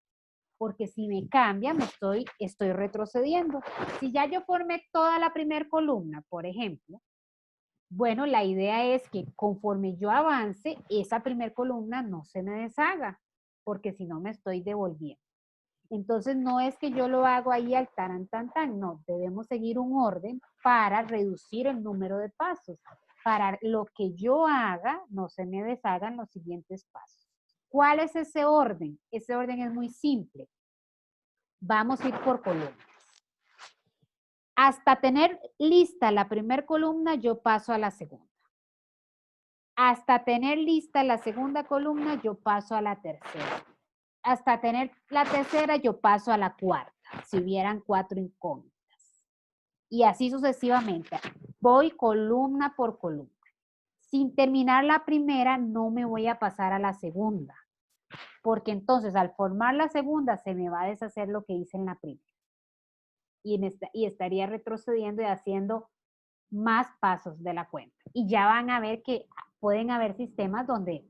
porque si me cambia, estoy retrocediendo. Si ya yo formé toda la primera columna, por ejemplo, bueno, la idea es que conforme yo avance, esa primera columna no se me deshaga, porque si no me estoy devolviendo. Entonces, no es que yo lo hago ahí al tan, no, debemos seguir un orden para reducir el número de pasos. Para lo que yo haga, no se me deshagan los siguientes pasos. ¿Cuál es ese orden? Ese orden es muy simple. Vamos a ir por columnas. Hasta tener lista la primera columna, yo paso a la segunda. Hasta tener lista la segunda columna, yo paso a la tercera. Hasta tener la tercera, yo paso a la cuarta, si hubieran 4 incógnitas. Y así sucesivamente. Voy columna por columna. Sin terminar la primera, no me voy a pasar a la segunda. Porque entonces, al formar la segunda, se me va a deshacer lo que hice en la primera. Y estaría retrocediendo y haciendo más pasos de la cuenta. Y ya van a ver que pueden haber sistemas donde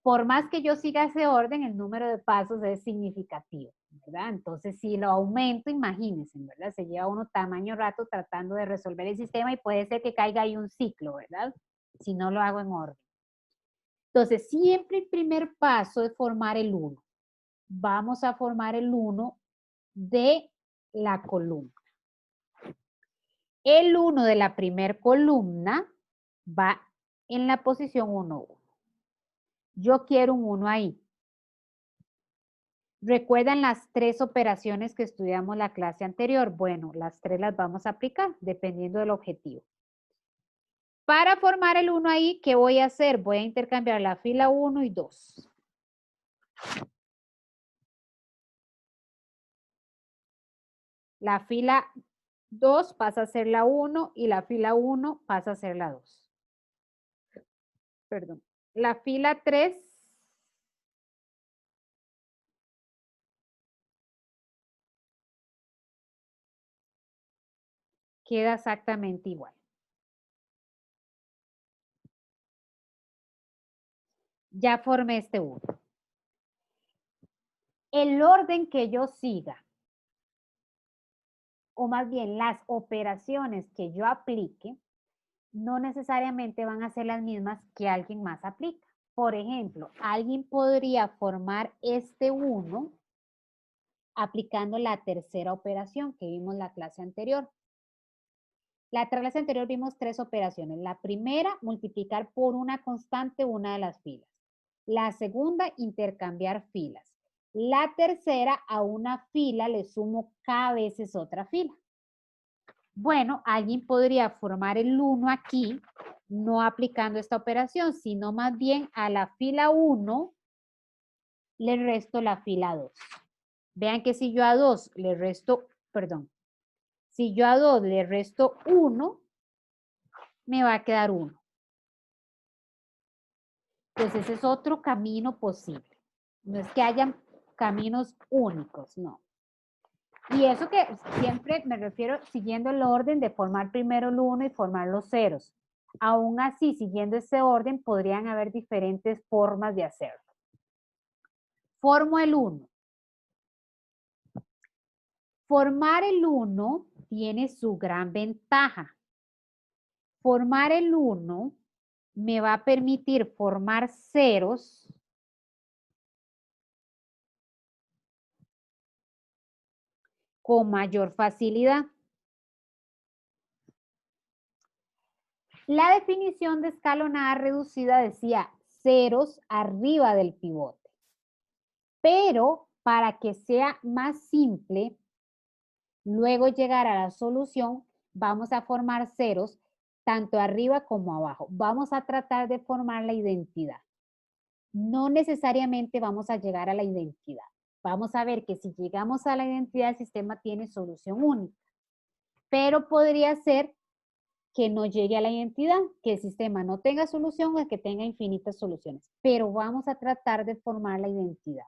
por más que yo siga ese orden, el número de pasos es significativo, ¿verdad? Entonces, si lo aumento, imagínense, ¿verdad? Se lleva uno tamaño rato tratando de resolver el sistema y puede ser que caiga ahí un ciclo, ¿verdad? Si no lo hago en orden. Entonces, siempre el primer paso es formar el 1. Vamos a formar el 1 de la columna. El 1 de la primera columna va en la posición 1, 1. Yo quiero un 1 ahí. ¿Recuerdan las 3 operaciones que estudiamos la clase anterior? Bueno, las 3 las vamos a aplicar dependiendo del objetivo. Para formar el 1 ahí, ¿qué voy a hacer? Voy a intercambiar la fila 1 y 2. La fila 2 pasa a ser la 1 y la fila 1 pasa a ser la 2. Perdón. La fila 3 queda exactamente igual. Ya formé este 1. El orden que yo siga, o más bien las operaciones que yo aplique, no necesariamente van a ser las mismas que alguien más aplica. Por ejemplo, alguien podría formar este 1 aplicando la tercera operación que vimos en la clase anterior. La clase anterior vimos 3 operaciones. La primera, multiplicar por una constante una de las filas. La segunda, intercambiar filas. La tercera, a una fila le sumo cada veces otra fila. Bueno, alguien podría formar el 1 aquí, no aplicando esta operación, sino más bien a la fila 1 le resto la fila 2. Vean que si yo a 2 le resto, perdón, si yo a 2 le resto 1, me va a quedar 1. Entonces ese es otro camino posible. No es que hayan caminos únicos, no. Y eso que siempre me refiero siguiendo el orden de formar primero el 1 y formar los ceros. Aún así, siguiendo ese orden, podrían haber diferentes formas de hacerlo. Formo el 1. Formar el 1 tiene su gran ventaja. Formar el 1 me va a permitir formar ceros con mayor facilidad. La definición de escalonada reducida decía ceros arriba del pivote. Pero para que sea más simple, luego llegar a la solución, vamos a formar ceros tanto arriba como abajo. Vamos a tratar de formar la identidad. No necesariamente vamos a llegar a la identidad. Vamos a ver que si llegamos a la identidad, el sistema tiene solución única. Pero podría ser que no llegue a la identidad, que el sistema no tenga solución o que tenga infinitas soluciones. Pero vamos a tratar de formar la identidad.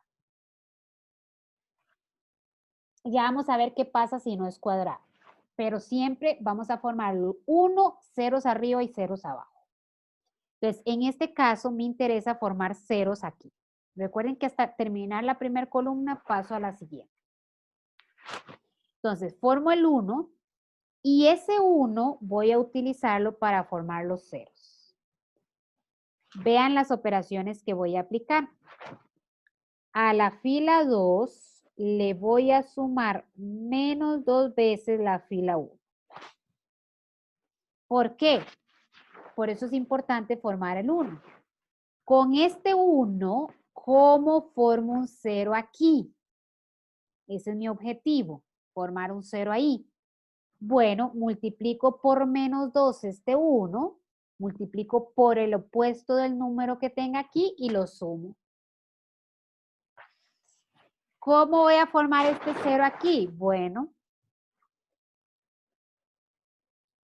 Ya vamos a ver qué pasa si no es cuadrado. Pero siempre vamos a formar 1, ceros arriba y ceros abajo. Entonces, en este caso me interesa formar ceros aquí. Recuerden que hasta terminar la primera columna paso a la siguiente. Entonces, formo el 1 y ese 1 voy a utilizarlo para formar los ceros. Vean las operaciones que voy a aplicar. A la fila 2 le voy a sumar menos 2 veces la fila 1. ¿Por qué? Por eso es importante formar el 1. Con este 1, ¿cómo formo un 0 aquí? Ese es mi objetivo, formar un 0 ahí. Bueno, multiplico por menos 2 este 1, multiplico por el opuesto del número que tenga aquí y lo sumo. ¿Cómo voy a formar este 0 aquí? Bueno,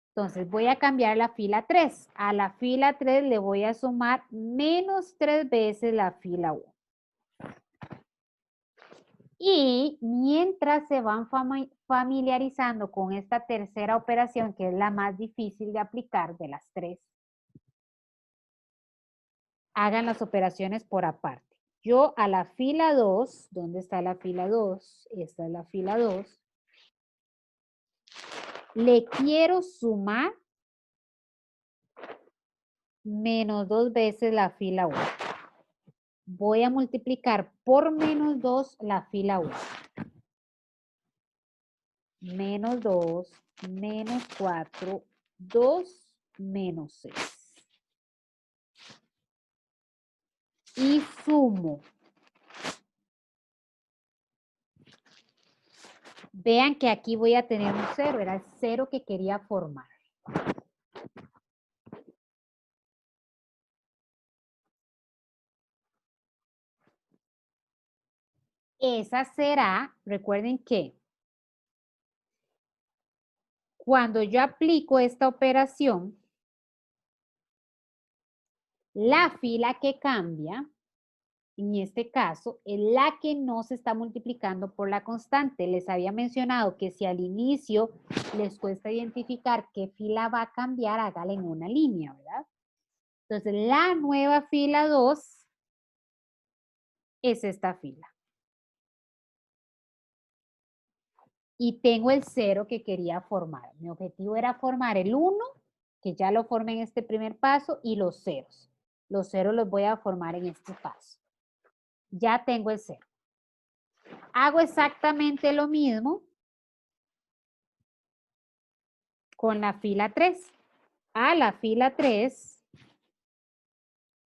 entonces voy a cambiar la fila 3. A la fila 3 le voy a sumar menos 3 veces la fila 1. Y mientras se van familiarizando con esta tercera operación, que es la más difícil de aplicar de las 3, hagan las operaciones por aparte. Yo a la fila 2, ¿dónde está la fila 2? Esta es la fila 2. Le quiero sumar menos 2 veces la fila 1. Voy a multiplicar por menos 2 la fila 1. Menos 2, menos 4, 2, menos 6. Y sumo. Vean que aquí voy a tener un 0, era el 0 que quería formar. Esa será, recuerden que cuando yo aplico esta operación, la fila que cambia en este caso, es la que no se está multiplicando por la constante. Les había mencionado que si al inicio les cuesta identificar qué fila va a cambiar, hágala en una línea, ¿verdad? Entonces, la nueva fila 2 es esta fila. Y tengo el 0 que quería formar. Mi objetivo era formar el 1, que ya lo formé en este primer paso, y los ceros. Los ceros los voy a formar en este paso. Ya tengo el 0. Hago exactamente lo mismo con la fila 3. A la fila 3,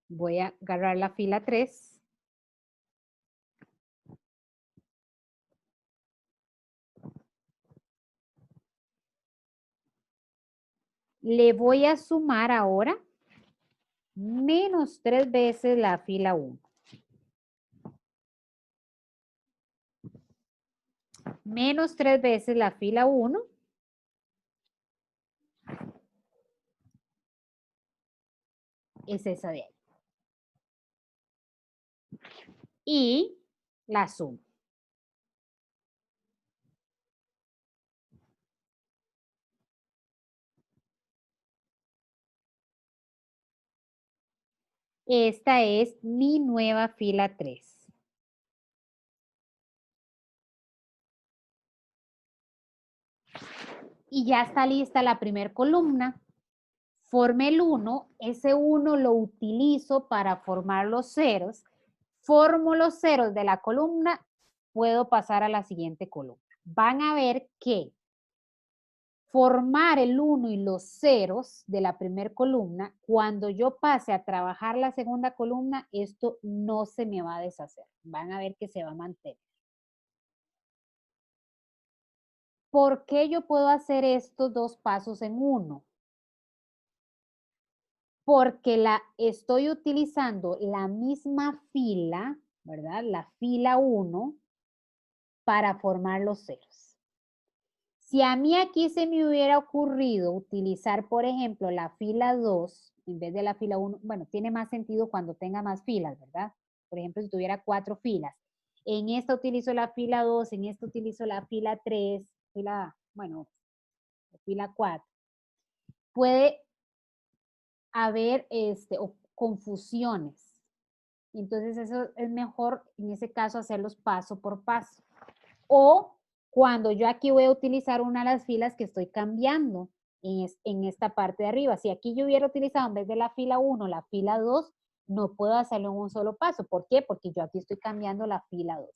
voy a agarrar la fila 3. Le voy a sumar ahora menos 3 veces la fila 1. Menos 3 veces la fila 1. Es esa de ahí. Y la sumo. Esta es mi nueva fila 3. Y ya está lista la primera columna. Formé el 1, ese 1 lo utilizo para formar los ceros. Formo los ceros de la columna, puedo pasar a la siguiente columna. Van a ver que formar el 1 y los ceros de la primera columna, cuando yo pase a trabajar la segunda columna, esto no se me va a deshacer. Van a ver que se va a mantener. ¿Por qué yo puedo hacer estos dos pasos en uno? Porque estoy utilizando la misma fila, ¿verdad? La fila 1 para formar los ceros. Si a mí aquí se me hubiera ocurrido utilizar, por ejemplo, la fila 2 en vez de la fila 1, bueno, tiene más sentido cuando tenga más filas, ¿verdad? Por ejemplo, si tuviera 4 filas. En esta utilizo la fila 2, en esta utilizo la fila 3, fila 4. Puede haber confusiones. Entonces, eso es mejor en ese caso hacerlos paso por paso. O cuando yo aquí voy a utilizar una de las filas que estoy cambiando en esta parte de arriba. Si aquí yo hubiera utilizado en vez de la fila 1, la fila 2, no puedo hacerlo en un solo paso. ¿Por qué? Porque yo aquí estoy cambiando la fila 2.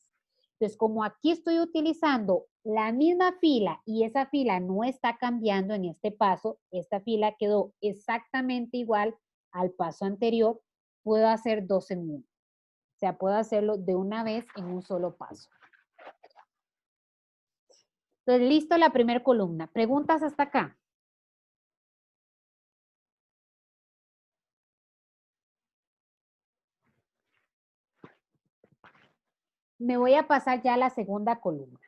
Entonces, como aquí estoy utilizando la misma fila y esa fila no está cambiando en este paso, esta fila quedó exactamente igual al paso anterior, puedo hacer 2 en 1. O sea, puedo hacerlo de una vez en un solo paso. Entonces, listo la primera columna. ¿Preguntas hasta acá? Me voy a pasar ya a la segunda columna.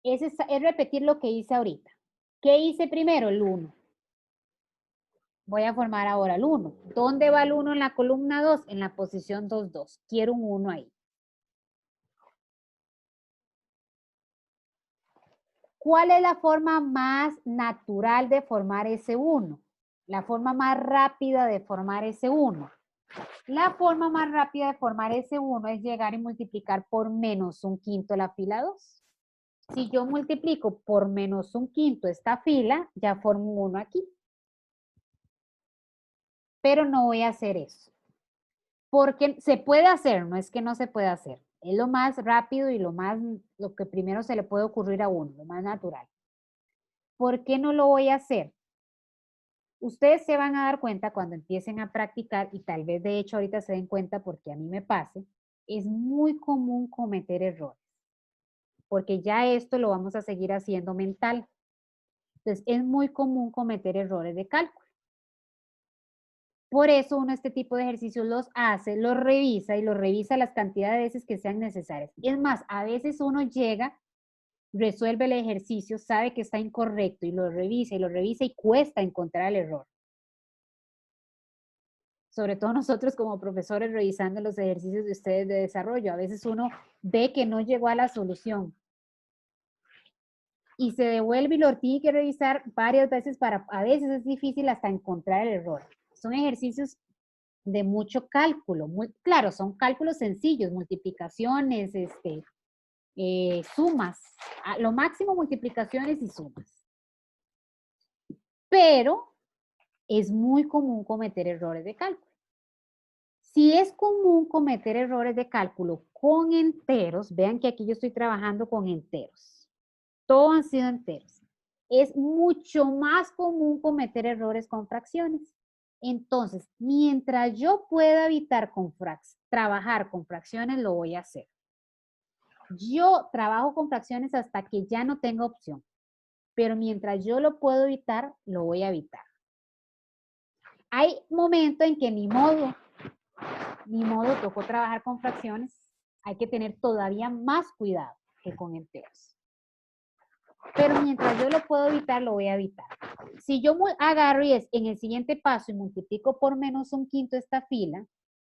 Es repetir lo que hice ahorita. ¿Qué hice primero? El 1. Voy a formar ahora el 1. ¿Dónde va el 1 en la columna 2? En la posición 2, 2. Quiero un 1 ahí. ¿Cuál es la forma más natural de formar ese 1? La forma más rápida de formar ese 1. La forma más rápida de formar ese 1 es llegar y multiplicar por menos 1/5 la fila 2. Si yo multiplico por menos 1/5 esta fila, ya formo un 1 aquí. Pero no voy a hacer eso. Porque se puede hacer, no es que no se puede hacer. Es lo más rápido y lo que primero se le puede ocurrir a uno, lo más natural. ¿Por qué no lo voy a hacer? Ustedes se van a dar cuenta cuando empiecen a practicar, y tal vez de hecho ahorita se den cuenta porque a mí me pase, es muy común cometer errores. Porque ya esto lo vamos a seguir haciendo mental. Entonces, es muy común cometer errores de cálculo. Por eso uno este tipo de ejercicios los hace, los revisa y los revisa las cantidades de veces que sean necesarias. Y es más, a veces uno llega, resuelve el ejercicio, sabe que está incorrecto y lo revisa y cuesta encontrar el error. sobre todo nosotros como profesores revisando los ejercicios de ustedes de desarrollo. A veces uno ve que no llegó a la solución y se devuelve y lo tiene que revisar varias veces a veces es difícil hasta encontrar el error. Son ejercicios de mucho cálculo, claro, son cálculos sencillos, multiplicaciones, sumas, a lo máximo multiplicaciones y sumas. Pero es muy común cometer errores de cálculo. Si es común cometer errores de cálculo con enteros, vean que aquí yo estoy trabajando con enteros. Todos han sido enteros. Es mucho más común cometer errores con fracciones. Entonces, mientras yo pueda evitar trabajar con fracciones, lo voy a hacer. Yo trabajo con fracciones hasta que ya no tenga opción. Pero mientras yo lo puedo evitar, lo voy a evitar. Hay momentos en que ni modo, tocó trabajar con fracciones. Hay que tener todavía más cuidado que con enteros. Pero mientras yo lo puedo evitar, lo voy a evitar. Si yo agarro y en el siguiente paso y multiplico por menos 1/5 esta fila,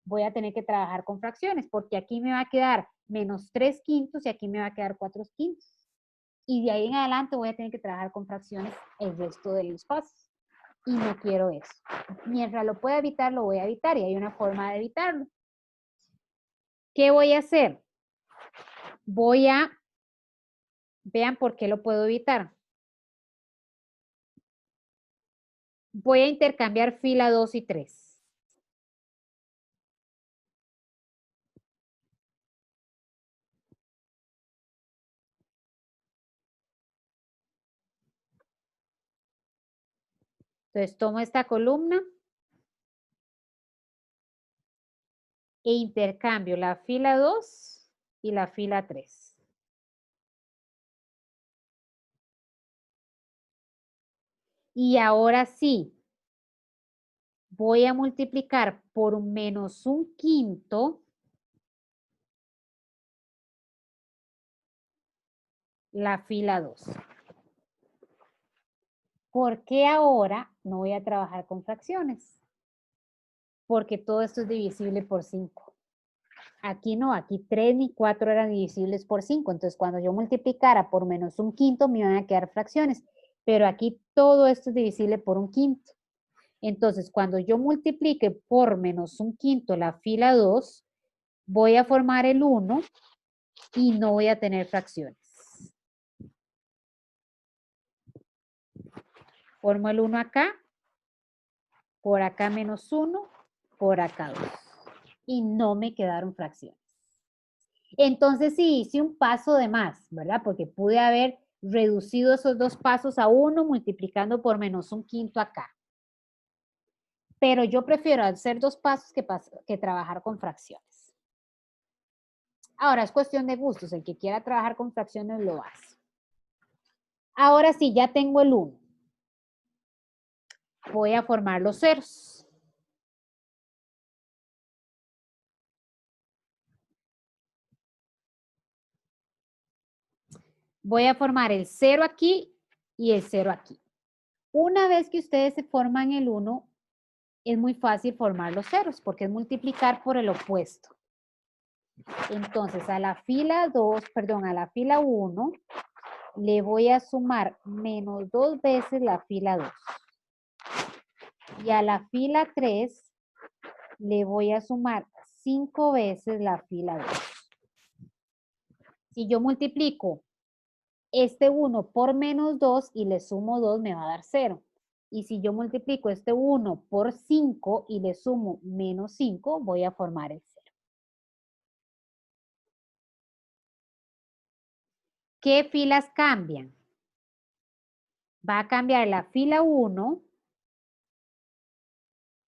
voy a tener que trabajar con fracciones, porque aquí me va a quedar menos 3/5 y aquí me va a quedar 4/5. Y de ahí en adelante voy a tener que trabajar con fracciones el resto de los pasos. Y no quiero eso. Mientras lo pueda evitar, lo voy a evitar y hay una forma de evitarlo. ¿Qué voy a hacer? Vean por qué lo puedo evitar. Voy a intercambiar fila 2 y 3. Entonces tomo esta columna e intercambio la fila 2 y la fila 3. Y ahora sí, voy a multiplicar por menos 1/5 la fila 2. ¿Por qué ahora no voy a trabajar con fracciones? Porque todo esto es divisible por 5. Aquí no, aquí 3 ni 4 eran divisibles por 5. Entonces, cuando yo multiplicara por menos 1/5, me van a quedar fracciones. Pero aquí todo esto es divisible por 1/5. Entonces, cuando yo multiplique por menos 1/5 la fila 2, voy a formar el 1 y no voy a tener fracciones. Formo el 1 acá, por acá menos 1, por acá 2. Y no me quedaron fracciones. Entonces sí hice un paso de más, ¿verdad? Porque pude haber reducido esos 2 pasos a 1 multiplicando por menos 1/5 acá. Pero yo prefiero hacer 2 pasos que trabajar con fracciones. Ahora es cuestión de gustos. El que quiera trabajar con fracciones lo hace. Ahora sí, ya tengo el 1. Voy a formar los ceros. Voy a formar el 0 aquí y el 0 aquí. Una vez que ustedes se forman el 1, es muy fácil formar los ceros porque es multiplicar por el opuesto. Entonces, a la fila 1 le voy a sumar menos 2 veces la fila 2. Y a la fila 3 le voy a sumar 5 veces la fila 2. Si yo multiplico este 1 por menos 2 y le sumo 2, me va a dar 0. Y si yo multiplico este 1 por 5 y le sumo menos 5, voy a formar el 0. ¿Qué filas cambian? Va a cambiar la fila 1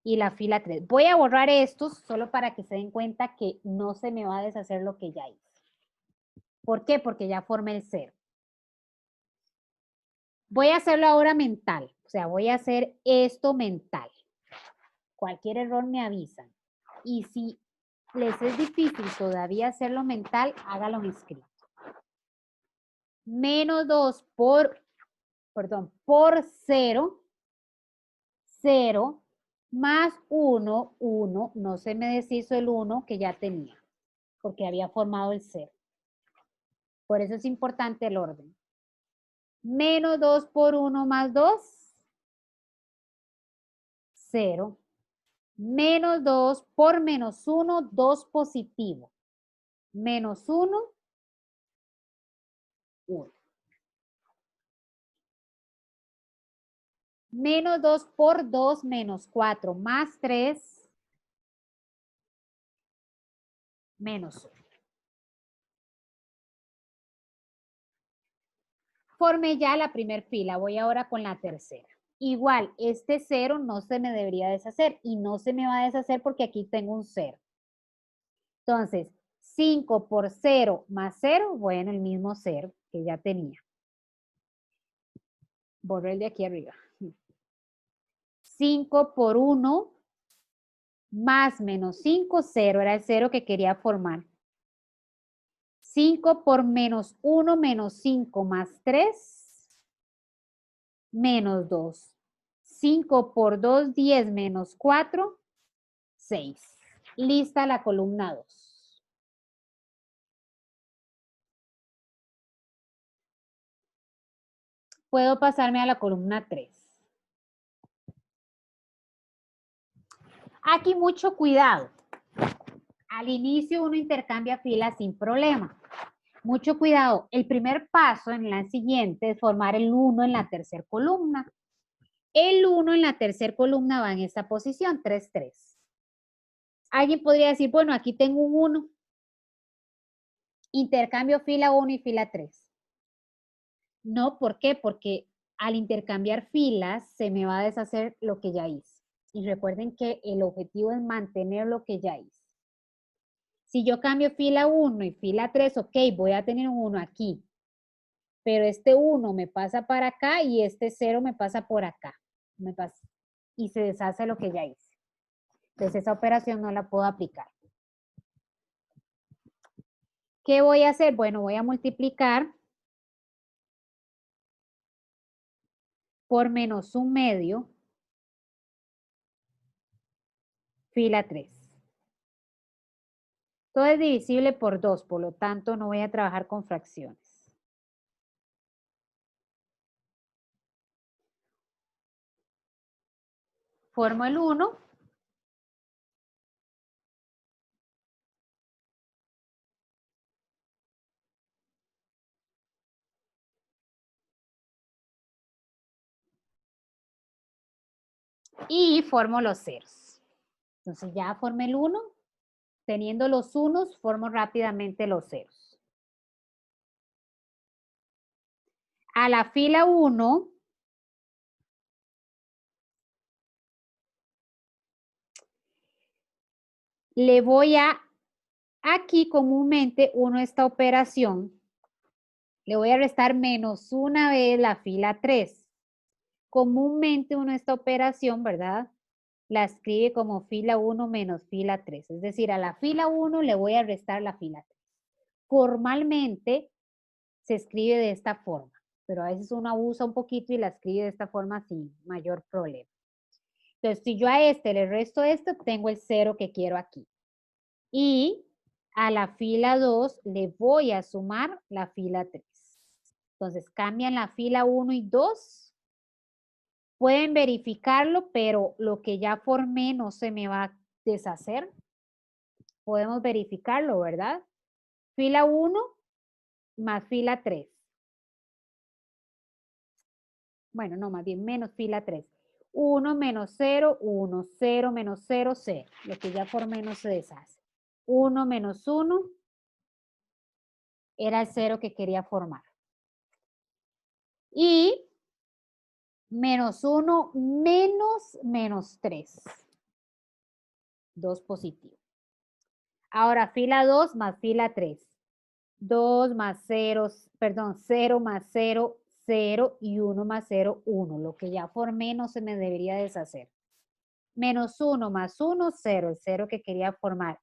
y la fila 3. Voy a borrar estos solo para que se den cuenta que no se me va a deshacer lo que ya hice. ¿Por qué? Porque ya formé el 0. Voy a hacerlo ahora mental. O sea, voy a hacer esto mental. Cualquier error me avisan. Y si les es difícil todavía hacerlo mental, hágalo en escrito. Menos 2 por 0, 0 más 1, 1, no se me deshizo el 1 que ya tenía, porque había formado el 0. Por eso es importante el orden. Menos 2 por 1 más 2, 0. Menos 2 por menos 1, 2 positivo. Menos 1, 1. Menos 2 por 2, menos 4, más 3, menos 1. Formé ya la primera fila, voy ahora con la tercera. Igual, este 0 no se me debería deshacer y no se me va a deshacer porque aquí tengo un 0. Entonces, 5 por 0 más 0, bueno, el mismo 0 que ya tenía. Borré el de aquí arriba. 5 por 1 más menos 5, 0, era el 0 que quería formar. 5 por menos 1 menos 5 más 3, menos 2. 5 por 2, 10 menos 4, 6. Lista la columna 2. Puedo pasarme a la columna 3. Aquí mucho cuidado. Al inicio uno intercambia filas sin problema. Mucho cuidado. El primer paso en la siguiente es formar el 1 en la tercera columna. El 1 en la tercera columna va en esta posición, 3, 3. Alguien podría decir, bueno, aquí tengo un 1. Intercambio fila 1 y fila 3. No, ¿por qué? Porque al intercambiar filas se me va a deshacer lo que ya hice. Y recuerden que el objetivo es mantener lo que ya hice. Si yo cambio fila 1 y fila 3, ok, voy a tener un 1 aquí. Pero este 1 me pasa para acá y este 0 me pasa por acá. Me pasa, y se deshace lo que ya hice. Entonces esa operación no la puedo aplicar. ¿Qué voy a hacer? Bueno, voy a multiplicar por menos 1/2 fila 3. Todo es divisible por 2, por lo tanto no voy a trabajar con fracciones. Formo el 1. Y formo los ceros. Entonces ya formé el 1. Teniendo los unos, formo rápidamente los ceros. A la fila 1, le voy a, aquí comúnmente uno esta operación, le voy a restar menos una vez la fila 3. Comúnmente uno esta operación, ¿verdad? La escribe como fila 1 menos fila 3. Es decir, a la fila 1 le voy a restar la fila 3. Formalmente se escribe de esta forma, pero a veces uno abusa un poquito y la escribe de esta forma sin mayor problema. Entonces, si yo a este le resto esto, tengo el 0 que quiero aquí. Y a la fila 2 le voy a sumar la fila 3. Entonces, cambian la fila 1 y 2. Pueden verificarlo, pero lo que ya formé no se me va a deshacer. Podemos verificarlo, ¿verdad? Fila 1 más fila 3. Bueno, no, más bien menos fila 3. 1 menos 0, 1, 0 menos 0, 0. Lo que ya formé no se deshace. 1 menos 1 era el 0 que quería formar. Y menos 1 menos 3. 2 positivo. Ahora fila 2 más fila 3. 2 más 0, perdón, 0 más 0, 0 y 1 más 0, 1. Lo que ya formé no se me debería deshacer. Menos 1 más 1, 0, el 0 que quería formar.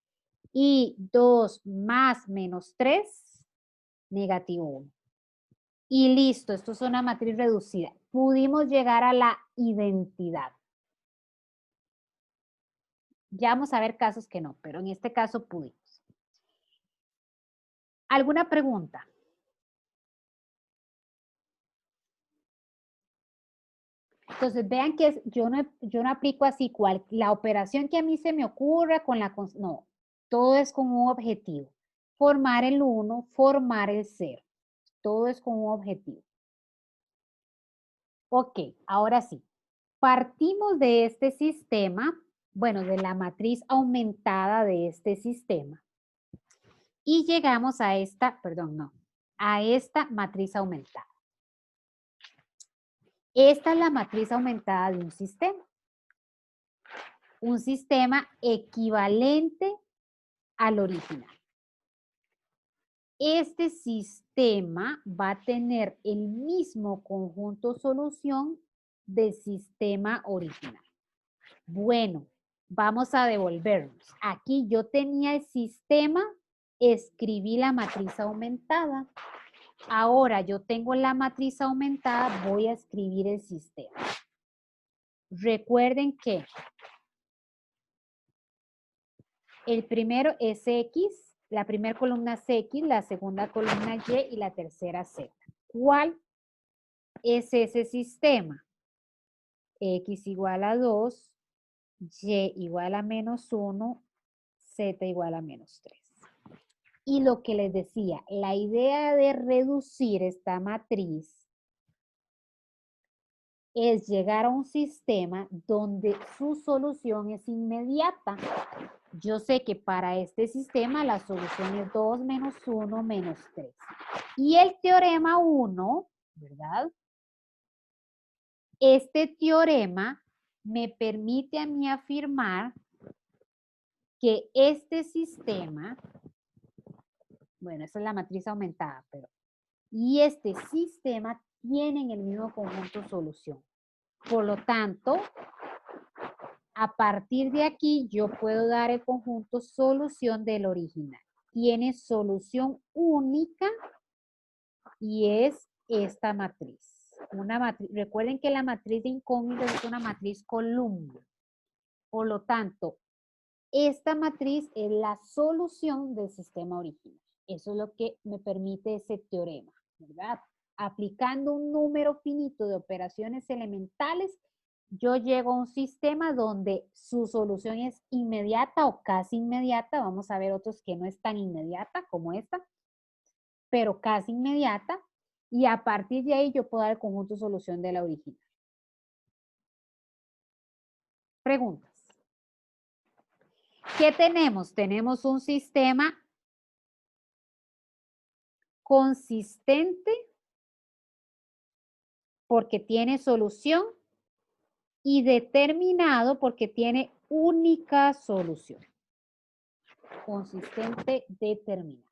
Y 2 más menos 3, negativo 1. Y listo, esto es una matriz reducida. Pudimos llegar a la identidad. Ya vamos a ver casos que no, pero en este caso pudimos. ¿Alguna pregunta? Entonces, vean que yo no aplico así la operación que a mí se me ocurra con la... No, todo es con un objetivo. Formar el 1, formar el 0. Todo es con un objetivo. Ok, ahora sí. Partimos de este sistema, bueno, de la matriz aumentada de este sistema. Y llegamos a esta, perdón, no, a esta matriz aumentada. Esta es la matriz aumentada de un sistema. Un sistema equivalente al original. Este sistema va a tener el mismo conjunto solución del sistema original. Bueno, vamos a devolvernos. Aquí yo tenía el sistema, escribí la matriz aumentada. Ahora yo tengo la matriz aumentada, voy a escribir el sistema. Recuerden que el primero es X, la primera columna es X, la segunda columna Y y la tercera Z. ¿Cuál es ese sistema? X igual a 2, Y igual a menos 1, Z igual a menos 3. Y lo que les decía, la idea de reducir esta matriz es llegar a un sistema donde su solución es inmediata. Yo sé que para este sistema la solución es 2 menos 1 menos 3. Y el teorema 1, ¿verdad? Este teorema me permite a mí afirmar que este sistema, bueno, esa es la matriz aumentada, pero, y este sistema tienen el mismo conjunto solución. Por lo tanto, a partir de aquí, yo puedo dar el conjunto solución del original. Tiene solución única y es esta matriz. Recuerden que la matriz de incógnitas es una matriz columna. Por lo tanto, esta matriz es la solución del sistema original. Eso es lo que me permite ese teorema, ¿verdad? Aplicando un número finito de operaciones elementales, yo llego a un sistema donde su solución es inmediata o casi inmediata. Vamos a ver otros que no es tan inmediata como esta, pero casi inmediata. Y a partir de ahí yo puedo dar el conjunto solución de la original. Preguntas. ¿Qué tenemos? Tenemos un sistema consistente porque tiene solución y determinado porque tiene única solución. Consistente, determinado.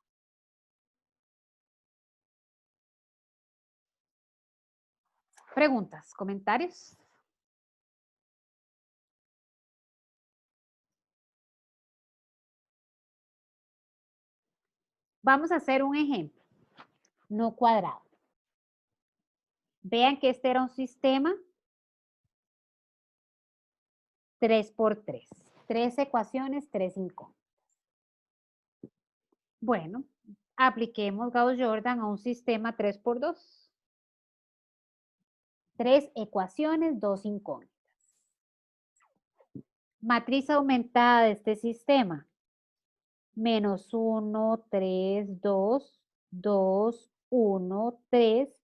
Preguntas, comentarios. Vamos a hacer un ejemplo, no cuadrado. Vean que este era un sistema 3 por 3. 3 ecuaciones, 3 incógnitas. Bueno, apliquemos Gauss-Jordan a un sistema 3 por 2. 3 ecuaciones, 2 incógnitas. Matriz aumentada de este sistema. Menos 1, 3, 2, 2, 1, 3.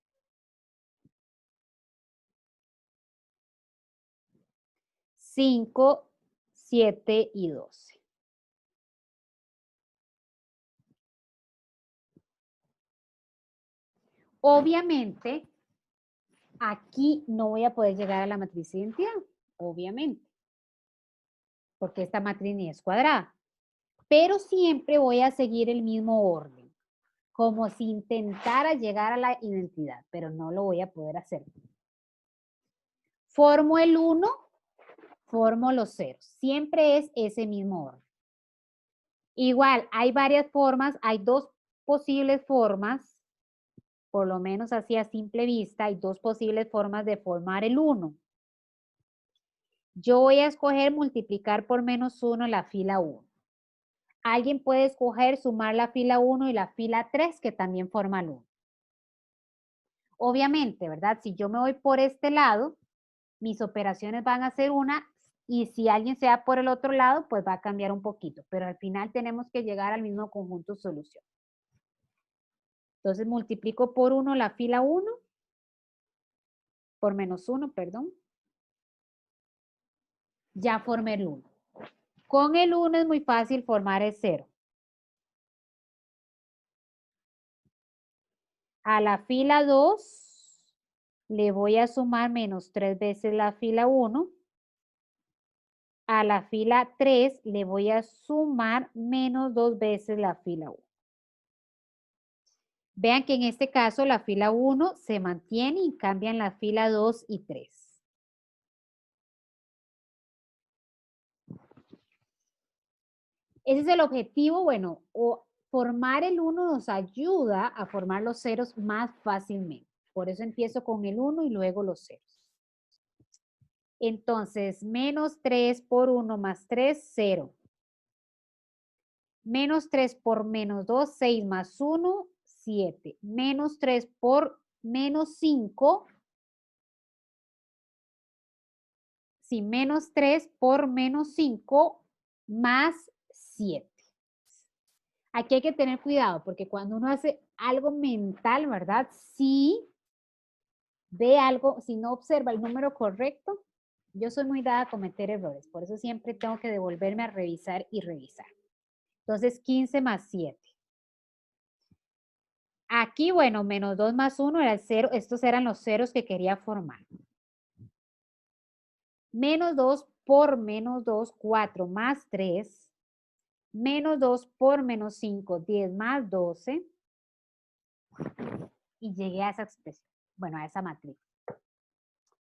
5, 7 y 12. Obviamente, aquí no voy a poder llegar a la matriz de identidad, obviamente, porque esta matriz ni es cuadrada. Pero siempre voy a seguir el mismo orden, como si intentara llegar a la identidad, pero no lo voy a poder hacer. Formo el 1, formo los ceros. Siempre es ese mismo orden. Igual, hay varias formas, hay dos posibles formas, por lo menos así a simple vista, hay dos posibles formas de formar el 1. Yo voy a escoger multiplicar por menos 1 la fila 1. Alguien puede escoger sumar la fila 1 y la fila 3, que también forma el 1. Obviamente, ¿verdad? Si yo me voy por este lado, mis operaciones van a ser una, y si alguien se va por el otro lado, pues va a cambiar un poquito, pero al final tenemos que llegar al mismo conjunto solución. Entonces multiplico por 1 la fila 1, por menos 1, perdón. Ya formé el 1. Con el 1 es muy fácil formar el 0. A la fila 2 le voy a sumar menos 3 veces la fila 1. A la fila 3 le voy a sumar menos 2 veces la fila 1. Vean que en este caso la fila 1 se mantiene y cambian la fila 2 y 3. Ese es el objetivo, bueno, o formar el 1 nos ayuda a formar los ceros más fácilmente. Por eso empiezo con el 1 y luego los ceros. Entonces, menos 3 por 1 más 3, 0. Menos 3 por menos 2, 6 más 1, 7. Menos 3 por menos 5. Sí, menos 3 por menos 5 más 7. Aquí hay que tener cuidado porque cuando uno hace algo mental, ¿verdad? Si ve algo, si no observa el número correcto, yo soy muy dada a cometer errores. Por eso siempre tengo que devolverme a revisar y revisar. Entonces, 15 más 7. Aquí, bueno, menos 2 más 1 era el 0. Estos eran los ceros que quería formar. Menos 2 por menos 2, 4 más 3. Menos 2 por menos 5, 10 más 12. Y llegué a esa expresión. Bueno, a esa matriz.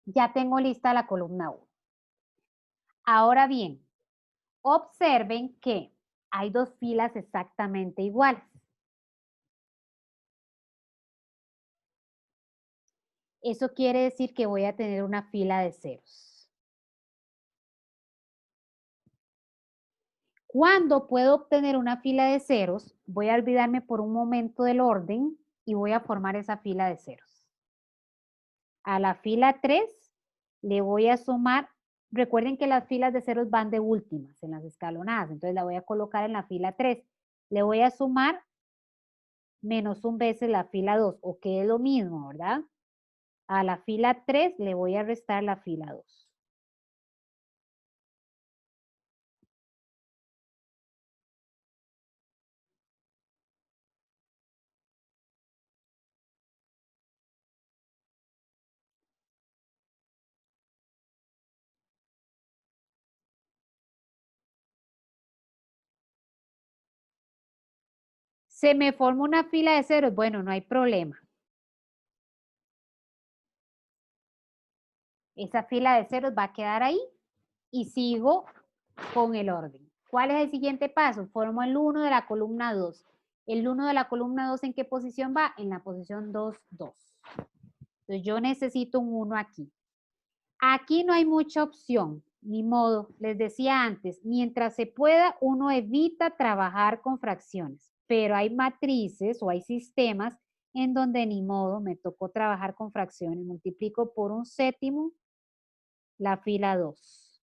Ya tengo lista la columna 1. Ahora bien, observen que hay dos filas exactamente iguales. Eso quiere decir que voy a tener una fila de ceros. Cuando puedo obtener una fila de ceros, voy a olvidarme por un momento del orden y voy a formar esa fila de ceros. A la fila 3 le voy a sumar, recuerden que las filas de ceros van de últimas en las escalonadas, entonces la voy a colocar en la fila 3. Le voy a sumar menos 1 veces la fila 2, o que es lo mismo, ¿verdad? A la fila 3 le voy a restar la fila 2. Se me forma una fila de ceros, bueno, no hay problema. Esa fila de ceros va a quedar ahí y sigo con el orden. ¿Cuál es el siguiente paso? Formo el 1 de la columna 2. El 1 de la columna 2, ¿en qué posición va? En la posición 2, 2. Entonces yo necesito un 1 aquí. Aquí no hay mucha opción, ni modo. Les decía antes, mientras se pueda, uno evita trabajar con fracciones, pero hay matrices o hay sistemas en donde ni modo me tocó trabajar con fracciones. Multiplico por 1/7 la fila 2.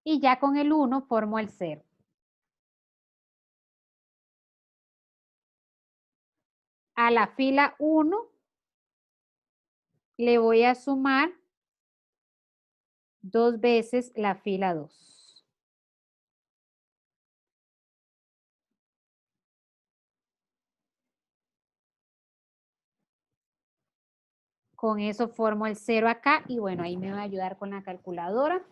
Y ya con el 1 formo el 0. A la fila 1 le voy a sumar 2 veces la fila 2. Con eso formo el 0 acá y bueno, ahí me va a ayudar con la calculadora.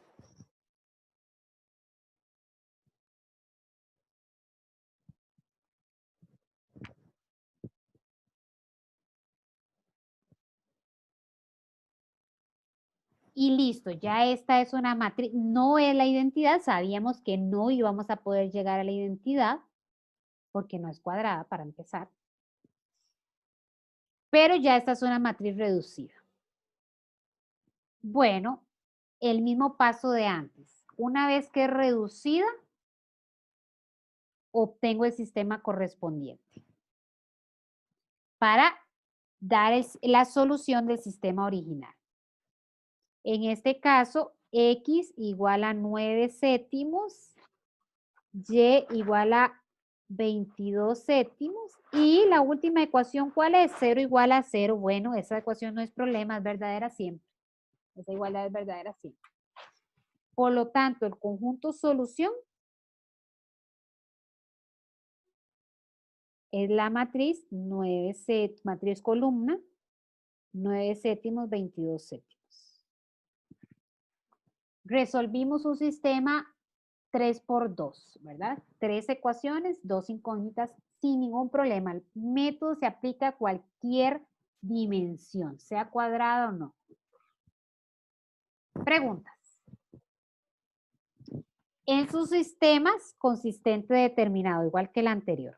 Y listo, ya esta es una matriz, no es la identidad, sabíamos que no íbamos a poder llegar a la identidad porque no es cuadrada para empezar. Pero ya esta es una matriz reducida. Bueno, el mismo paso de antes. Una vez que es reducida, obtengo el sistema correspondiente para dar la solución del sistema original. En este caso, X igual a 9 séptimos, Y igual a 22 séptimos, y la última ecuación, ¿cuál es? 0 igual a 0. Bueno, esa ecuación no es problema, es verdadera siempre. Esa igualdad es verdadera siempre. Por lo tanto, el conjunto solución es la matriz 9 matriz columna, 9 séptimos, 22 séptimos. Resolvimos un sistema 3 por 2, ¿verdad? 3 ecuaciones, 2 incógnitas, sin ningún problema. El método se aplica a cualquier dimensión, sea cuadrada o no. Preguntas. En sus sistemas, consistente determinado, igual que el anterior.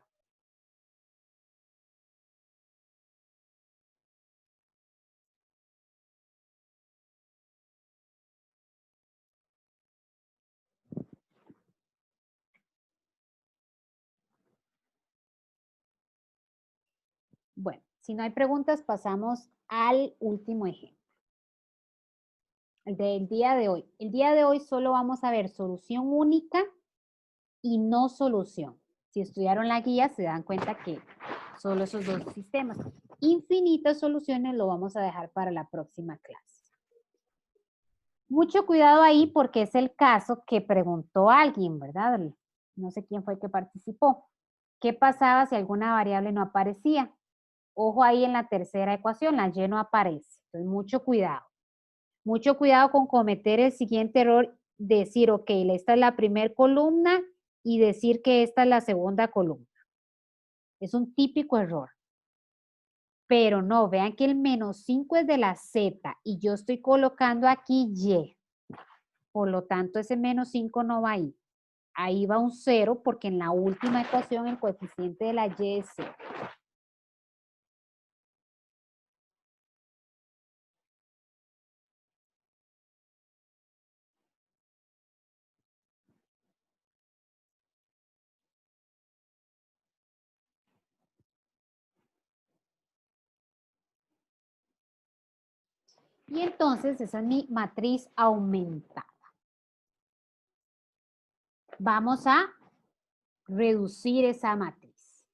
Bueno, si no hay preguntas, pasamos al último ejemplo. El del día de hoy. El día de hoy solo vamos a ver solución única y no solución. Si estudiaron la guía, se dan cuenta que solo esos dos sistemas. Infinitas soluciones lo vamos a dejar para la próxima clase. Mucho cuidado ahí porque es el caso que preguntó alguien, ¿verdad? No sé quién fue que participó. ¿Qué pasaba si alguna variable no aparecía? Ojo ahí en la tercera ecuación, la Y no aparece. Entonces, mucho cuidado. Mucho cuidado con cometer el siguiente error, decir, ok, esta es la primera columna y decir que esta es la segunda columna. Es un típico error. Pero no, vean que el -5 es de la Z y yo estoy colocando aquí Y. Por lo tanto, ese -5 no va ahí. Ahí va un 0 porque en la última ecuación el coeficiente de la Y es 0. Y entonces esa es mi matriz aumentada. Vamos a reducir esa matriz.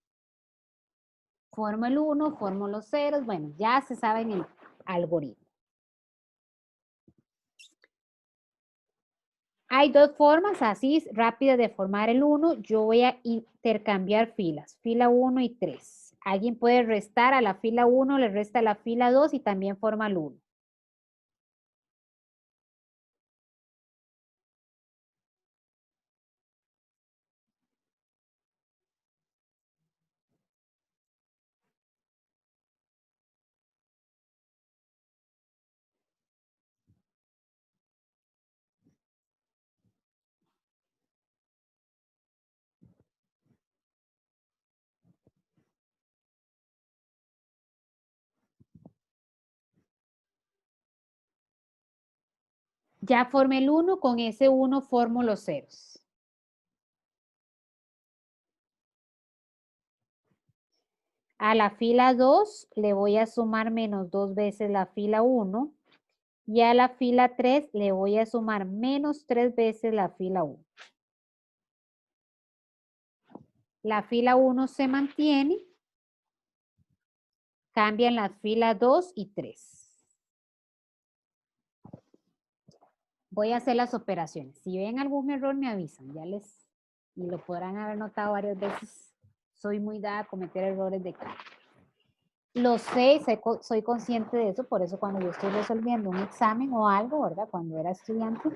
Formo el 1, formo los ceros. Bueno, ya se sabe en el algoritmo. Hay dos formas así rápidas de formar el 1. Yo voy a intercambiar filas. Fila 1 y 3. Alguien puede restar a la fila 1, le resta a la fila 2 y también forma el 1. Ya formé el 1, con ese 1 formo los ceros. A la fila 2 le voy a sumar menos 2 veces la fila 1. Y a la fila 3 le voy a sumar menos 3 veces la fila 1. La fila 1 se mantiene. Cambian las filas 2 y 3. Voy a hacer las operaciones. Si ven algún error me avisan. Y lo podrán haber notado varias veces. Soy muy dada a cometer errores de cálculo. Lo sé, soy consciente de eso, por eso cuando yo estoy resolviendo un examen o algo, ¿verdad? Cuando era estudiante,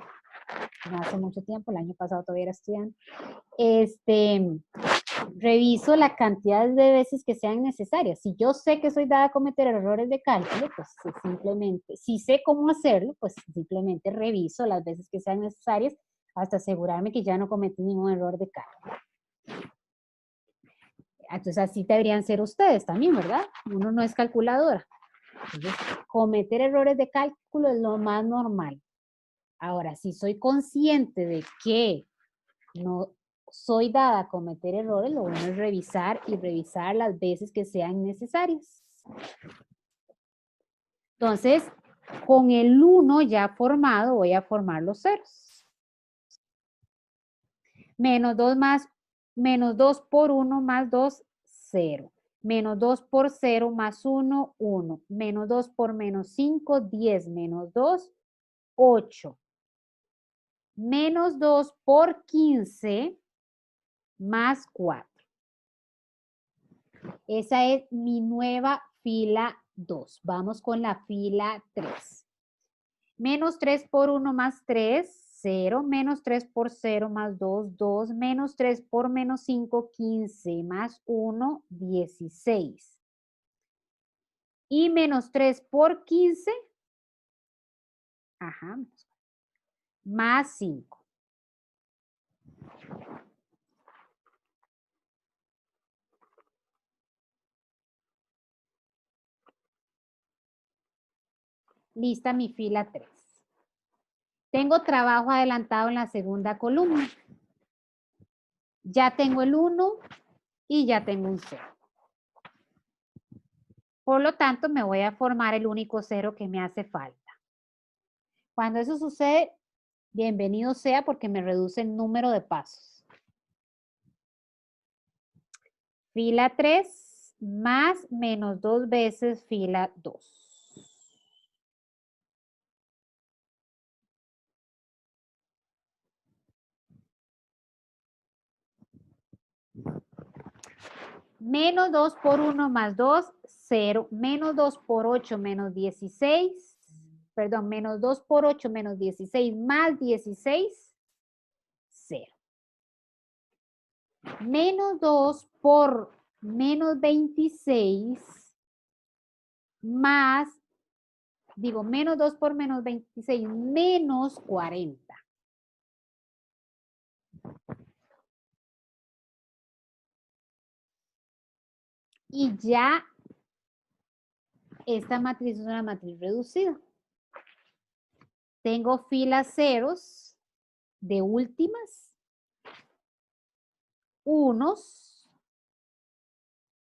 no hace mucho tiempo, el año pasado todavía era estudiante, reviso la cantidad de veces que sean necesarias. Si yo sé que soy dada a cometer errores de cálculo, pues simplemente, si sé cómo hacerlo, pues simplemente reviso las veces que sean necesarias hasta asegurarme que ya no cometí ningún error de cálculo. Entonces así deberían ser ustedes también, ¿verdad? Uno no es calculadora. Entonces, cometer errores de cálculo es lo más normal. Ahora, si soy consciente de que no soy dada a cometer errores, lo bueno es revisar y revisar las veces que sean necesarias. Entonces, con el 1 ya formado, voy a formar los ceros. Menos 2 por 1 más 2, 0. Menos 2 por 0 más 1, 1. Menos 2 por menos 5, 10. Menos 2, 8. Menos 2 por 15 más 4. Esa es mi nueva fila 2. Vamos con la fila 3. Menos 3 por 1 más 3, 0. Menos 3 por 0 más 2, 2. Menos 3 por menos 5, 15. Más 1, 16. Y menos 3 por 15, ajá, más 5. Lista mi fila 3. Tengo trabajo adelantado en la segunda columna. Ya tengo el 1 y ya tengo un 0. Por lo tanto, me voy a formar el único 0 que me hace falta. Cuando eso sucede, bienvenido sea porque me reduce el número de pasos. Fila 3 más menos 2 veces fila 2. Menos 2 por 1 más 2, 0. Menos 2 por 8 menos 16. Perdón, menos 2 por 8 menos 16 más 16, 0. Menos 2 por menos 26 más, digo, menos 2 por menos 26 menos 40. Y ya esta matriz es una matriz reducida. Tengo filas ceros de últimas, unos,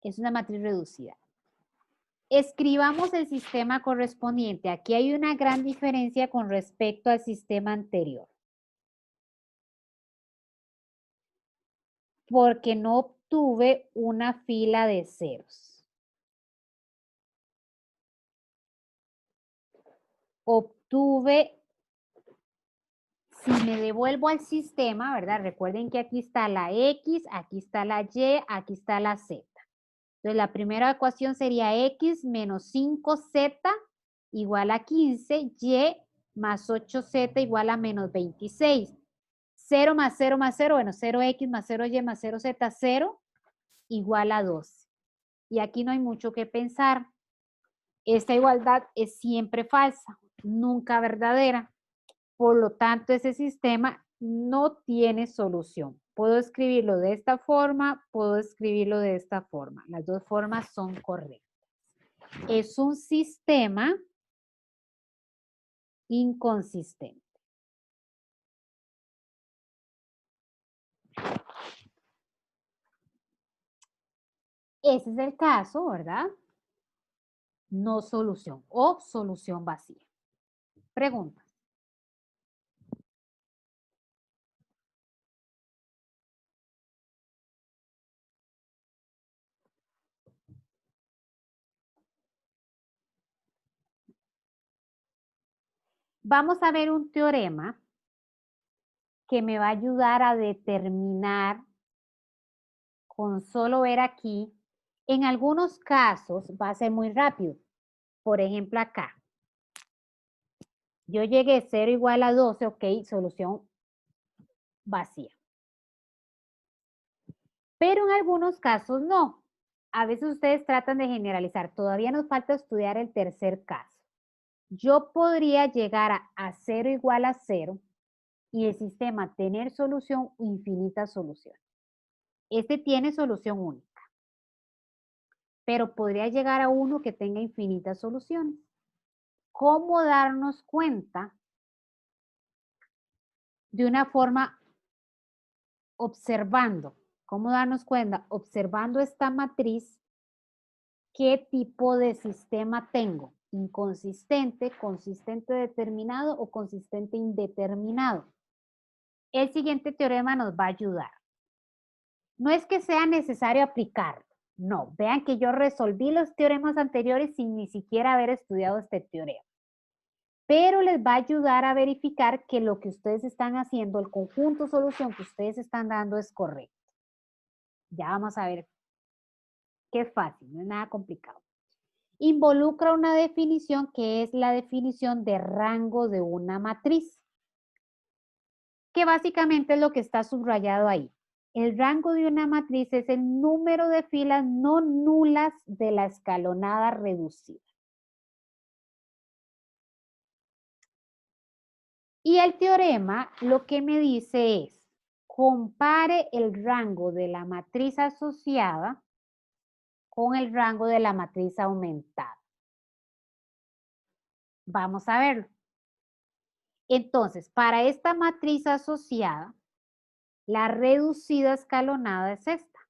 es una matriz reducida. Escribamos el sistema correspondiente. Aquí hay una gran diferencia con respecto al sistema anterior. Porque no obtuve una fila de ceros. Obtuve, si me devuelvo al sistema, ¿verdad? Recuerden que aquí está la X, aquí está la Y, aquí está la Z. Entonces, la primera ecuación sería X menos 5Z igual a 15, Y más 8Z igual a menos 26. 0 más 0 más 0, bueno, 0X más 0Y más 0Z, 0 igual a 2. Y aquí no hay mucho que pensar. Esta igualdad es siempre falsa, nunca verdadera. Por lo tanto, ese sistema no tiene solución. Puedo escribirlo de esta forma, puedo escribirlo de esta forma. Las dos formas son correctas. Es un sistema inconsistente. Ese es el caso, ¿verdad? No solución o solución vacía. Preguntas. Vamos a ver un teorema que me va a ayudar a determinar con solo ver aquí. En algunos casos va a ser muy rápido. Por ejemplo, acá. Yo llegué 0 igual a 12, ok, solución vacía. Pero en algunos casos no. A veces ustedes tratan de generalizar. Todavía nos falta estudiar el tercer caso. Yo podría llegar a 0 igual a 0 y el sistema tener solución o infinitas soluciones. Este tiene solución única, pero podría llegar a uno que tenga infinitas soluciones. ¿Cómo darnos cuenta de una forma observando? ¿Cómo darnos cuenta? Observando esta matriz, ¿qué tipo de sistema tengo? ¿Inconsistente, consistente determinado o consistente indeterminado? El siguiente teorema nos va a ayudar. No es que sea necesario aplicarlo, no. Vean que yo resolví los teoremas anteriores sin ni siquiera haber estudiado este teorema. Pero les va a ayudar a verificar que lo que ustedes están haciendo, el conjunto solución que ustedes están dando es correcto. Ya vamos a ver que es fácil, no es nada complicado. Involucra una definición que es la definición de rango de una matriz, que básicamente es lo que está subrayado ahí. El rango de una matriz es el número de filas no nulas de la escalonada reducida. Y el teorema lo que me dice es, compare el rango de la matriz asociada con el rango de la matriz aumentada. Vamos a verlo. Entonces, para esta matriz asociada, la reducida escalonada es esta.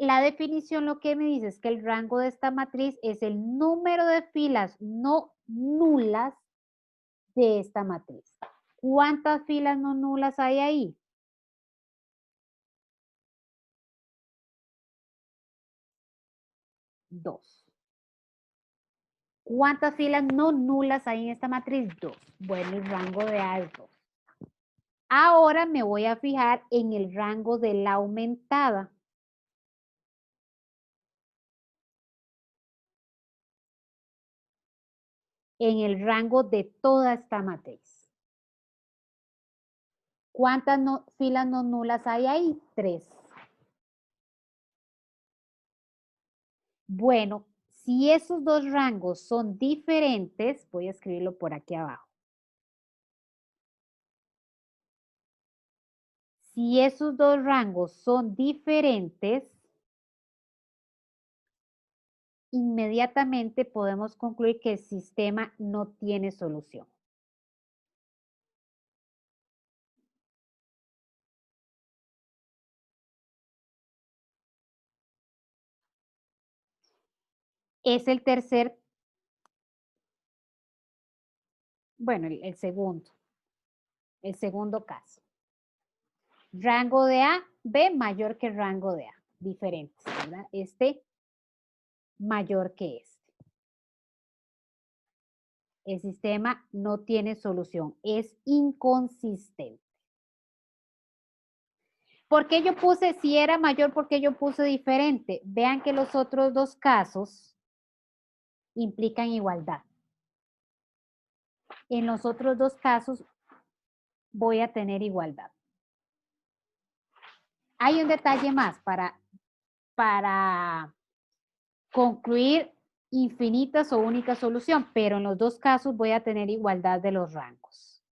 La definición lo que me dice es que el rango de esta matriz es el número de filas no nulas de esta matriz. ¿Cuántas filas no nulas hay ahí? 2. ¿Cuántas filas no nulas hay en esta matriz? 2. Bueno, el rango de A es 2. Ahora me voy a fijar en el rango de la aumentada. En el rango de toda esta matriz. ¿Cuántas filas no nulas hay ahí? 3. Bueno, si esos dos rangos son diferentes, voy a escribirlo por aquí abajo. Si esos dos rangos son diferentes, inmediatamente podemos concluir que el sistema no tiene solución. Es el tercer, bueno, el segundo caso. Rango de A, B mayor que el rango de A, diferentes, ¿verdad? Este mayor que este. El sistema no tiene solución, es inconsistente. ¿Por qué yo puse, si era mayor, por qué yo puse diferente? Vean que los otros dos casos implican igualdad. En los otros dos casos voy a tener igualdad. Hay un detalle más para concluir infinitas o única solución, pero en los dos casos voy a tener igualdad de los rangos.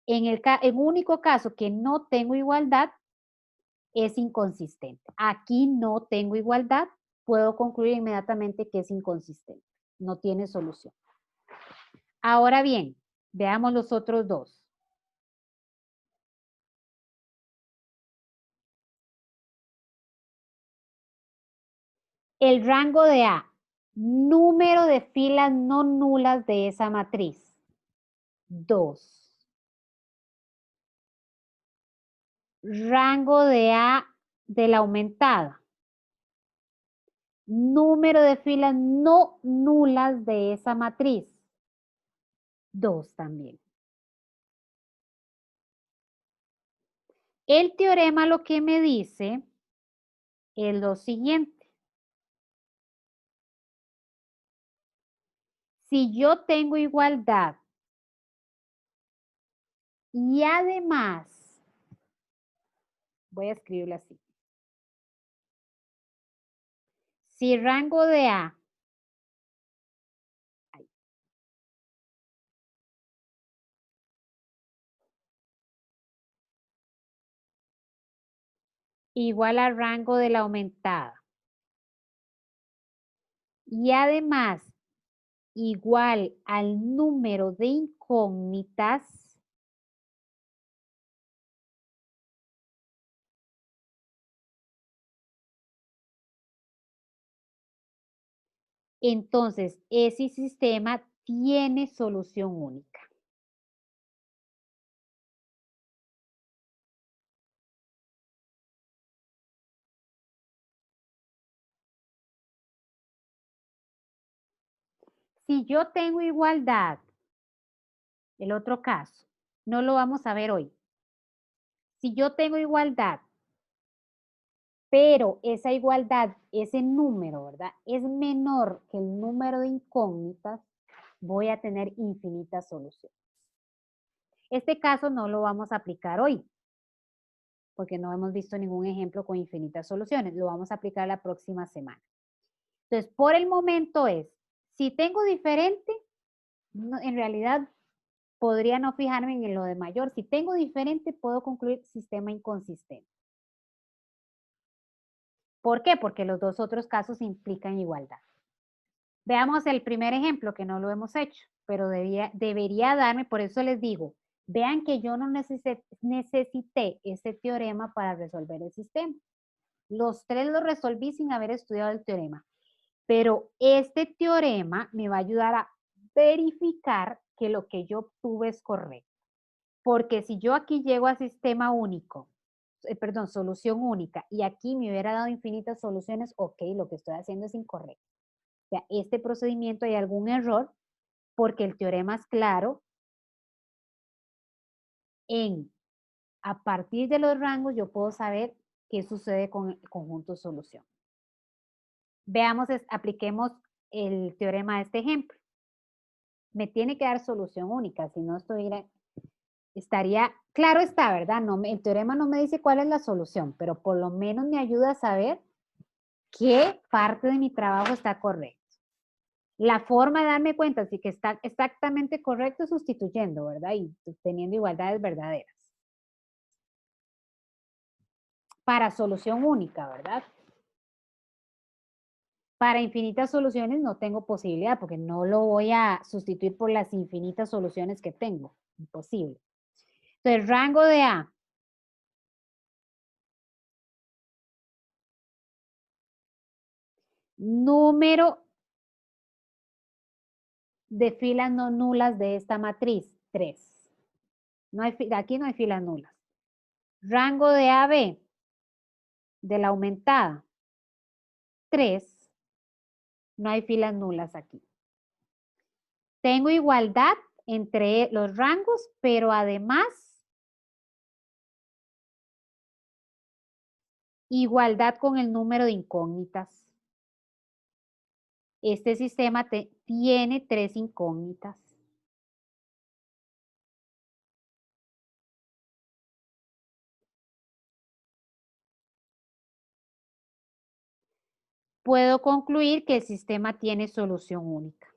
En el único caso que no tengo igualdad es inconsistente. Aquí no tengo igualdad, puedo concluir inmediatamente que es inconsistente, no tiene solución. Ahora bien, veamos los otros dos. El rango de A, número de filas no nulas de esa matriz, 2. Rango de A de la aumentada, número de filas no nulas de esa matriz, 2 también. El teorema lo que me dice es lo siguiente. Si yo tengo igualdad y además, voy a escribirlo así, Si rango de A igual al rango de la aumentada y además igual al número de incógnitas, entonces ese sistema tiene solución única. Si yo tengo igualdad, el otro caso, no lo vamos a ver hoy. Si yo tengo igualdad, pero esa igualdad, ese número, ¿verdad? Es menor que el número de incógnitas, voy a tener infinitas soluciones. Este caso no lo vamos a aplicar hoy, porque no hemos visto ningún ejemplo con infinitas soluciones. Lo vamos a aplicar la próxima semana. Entonces, por el momento es, si tengo diferente, no, en realidad podría no fijarme en lo de mayor. Si tengo diferente, puedo concluir sistema inconsistente. ¿Por qué? Porque los dos otros casos implican igualdad. Veamos el primer ejemplo, que no lo hemos hecho, pero debería darme, por eso les digo, vean que yo no necesité ese teorema para resolver el sistema. Los tres los resolví sin haber estudiado el teorema. Pero este teorema me va a ayudar a verificar que lo que yo obtuve es correcto. Porque si yo aquí llego a sistema único, solución única, y aquí me hubiera dado infinitas soluciones, ok, lo que estoy haciendo es incorrecto. O sea, este procedimiento hay algún error porque el teorema es claro a partir de los rangos yo puedo saber qué sucede con el conjunto solución. Veamos, apliquemos el teorema de este ejemplo. Me tiene que dar solución única, si no estaría, claro está, ¿verdad? No, el teorema no me dice cuál es la solución, pero por lo menos me ayuda a saber qué parte de mi trabajo está correcta. La forma de darme cuenta si que está exactamente correcto es sustituyendo, ¿verdad? Y teniendo igualdades verdaderas. Para solución única, ¿verdad? Para infinitas soluciones no tengo posibilidad porque no lo voy a sustituir por las infinitas soluciones que tengo. Imposible. Entonces, rango de A. Número de filas no nulas de esta matriz, 3. Aquí no hay filas nulas. Rango de AB, de la aumentada, 3. No hay filas nulas aquí. Tengo igualdad entre los rangos, pero además igualdad con el número de incógnitas. Este sistema tiene 3 incógnitas. Puedo concluir que el sistema tiene solución única.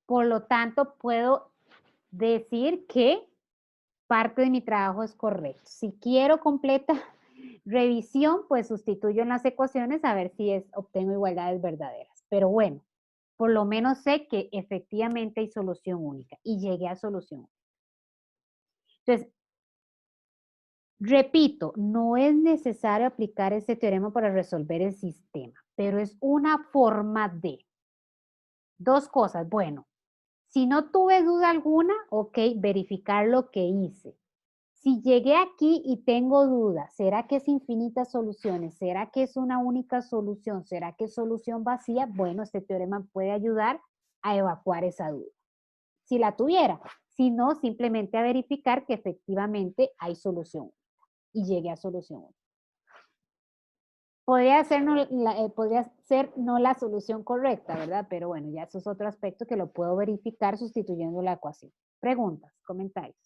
Por lo tanto, puedo decir que parte de mi trabajo es correcto. Si quiero completa revisión, pues sustituyo en las ecuaciones a ver si obtengo igualdades verdaderas. Pero bueno, por lo menos sé que efectivamente hay solución única y llegué a solución única. Entonces, repito, no es necesario aplicar este teorema para resolver el sistema, pero es una forma de. Dos cosas, bueno, si no tuve duda alguna, ok, verificar lo que hice. Si llegué aquí y tengo dudas, ¿será que es infinitas soluciones? ¿Será que es una única solución? ¿Será que es solución vacía? Bueno, este teorema puede ayudar a evacuar esa duda. Si la tuviera, si no, simplemente a verificar que efectivamente hay solución y llegué a solución. Podría ser, podría ser no la solución correcta, ¿verdad? Pero bueno, ya eso es otro aspecto que lo puedo verificar sustituyendo la ecuación. Preguntas, comentarios.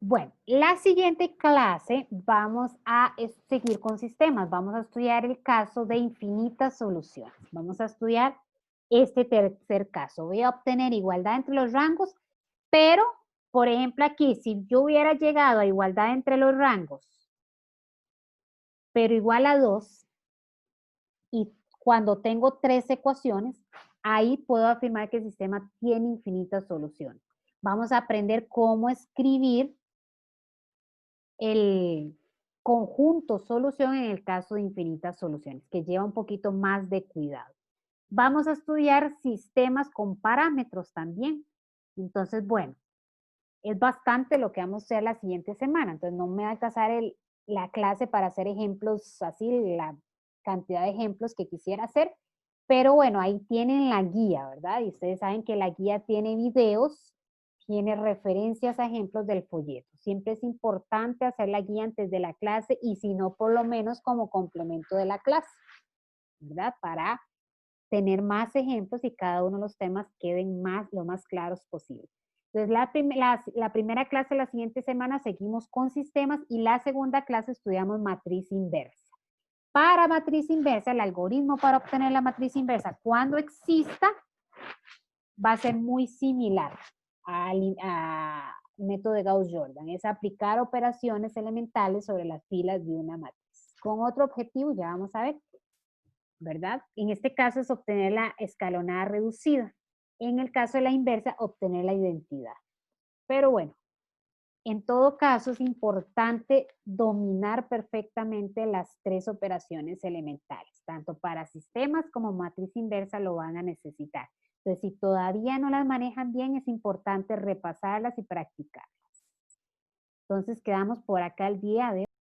Bueno, la siguiente clase vamos a seguir con sistemas. Vamos a estudiar el caso de infinitas soluciones. Vamos a estudiar este tercer caso. Voy a obtener igualdad entre los rangos, pero, por ejemplo, aquí, si yo hubiera llegado a igualdad entre los rangos, pero igual a 2, y cuando tengo 3 ecuaciones, ahí puedo afirmar que el sistema tiene infinitas soluciones. Vamos a aprender cómo escribir el conjunto solución en el caso de infinitas soluciones, que lleva un poquito más de cuidado. Vamos a estudiar sistemas con parámetros también. Entonces, bueno, es bastante lo que vamos a hacer la siguiente semana. Entonces, no me va a alcanzar la clase para hacer ejemplos así, la cantidad de ejemplos que quisiera hacer. Pero bueno, ahí tienen la guía, ¿verdad? Y ustedes saben que la guía tiene videos, tiene referencias a ejemplos del folleto. Siempre es importante hacer la guía antes de la clase y si no, por lo menos como complemento de la clase, ¿verdad? Para tener más ejemplos y cada uno de los temas queden lo más claros posible. Entonces, la primera clase la siguiente semana seguimos con sistemas y la segunda clase estudiamos matriz inversa. Para matriz inversa, el algoritmo para obtener la matriz inversa, cuando exista, va a ser muy similar al método de Gauss-Jordan. Es aplicar operaciones elementales sobre las filas de una matriz. Con otro objetivo, ya vamos a ver, ¿verdad? En este caso es obtener la escalonada reducida. En el caso de la inversa, obtener la identidad. Pero bueno, en todo caso es importante dominar perfectamente las 3 operaciones elementales. Tanto para sistemas como matriz inversa lo van a necesitar. Entonces, si todavía no las manejan bien, es importante repasarlas y practicarlas. Entonces, quedamos por acá el día de hoy.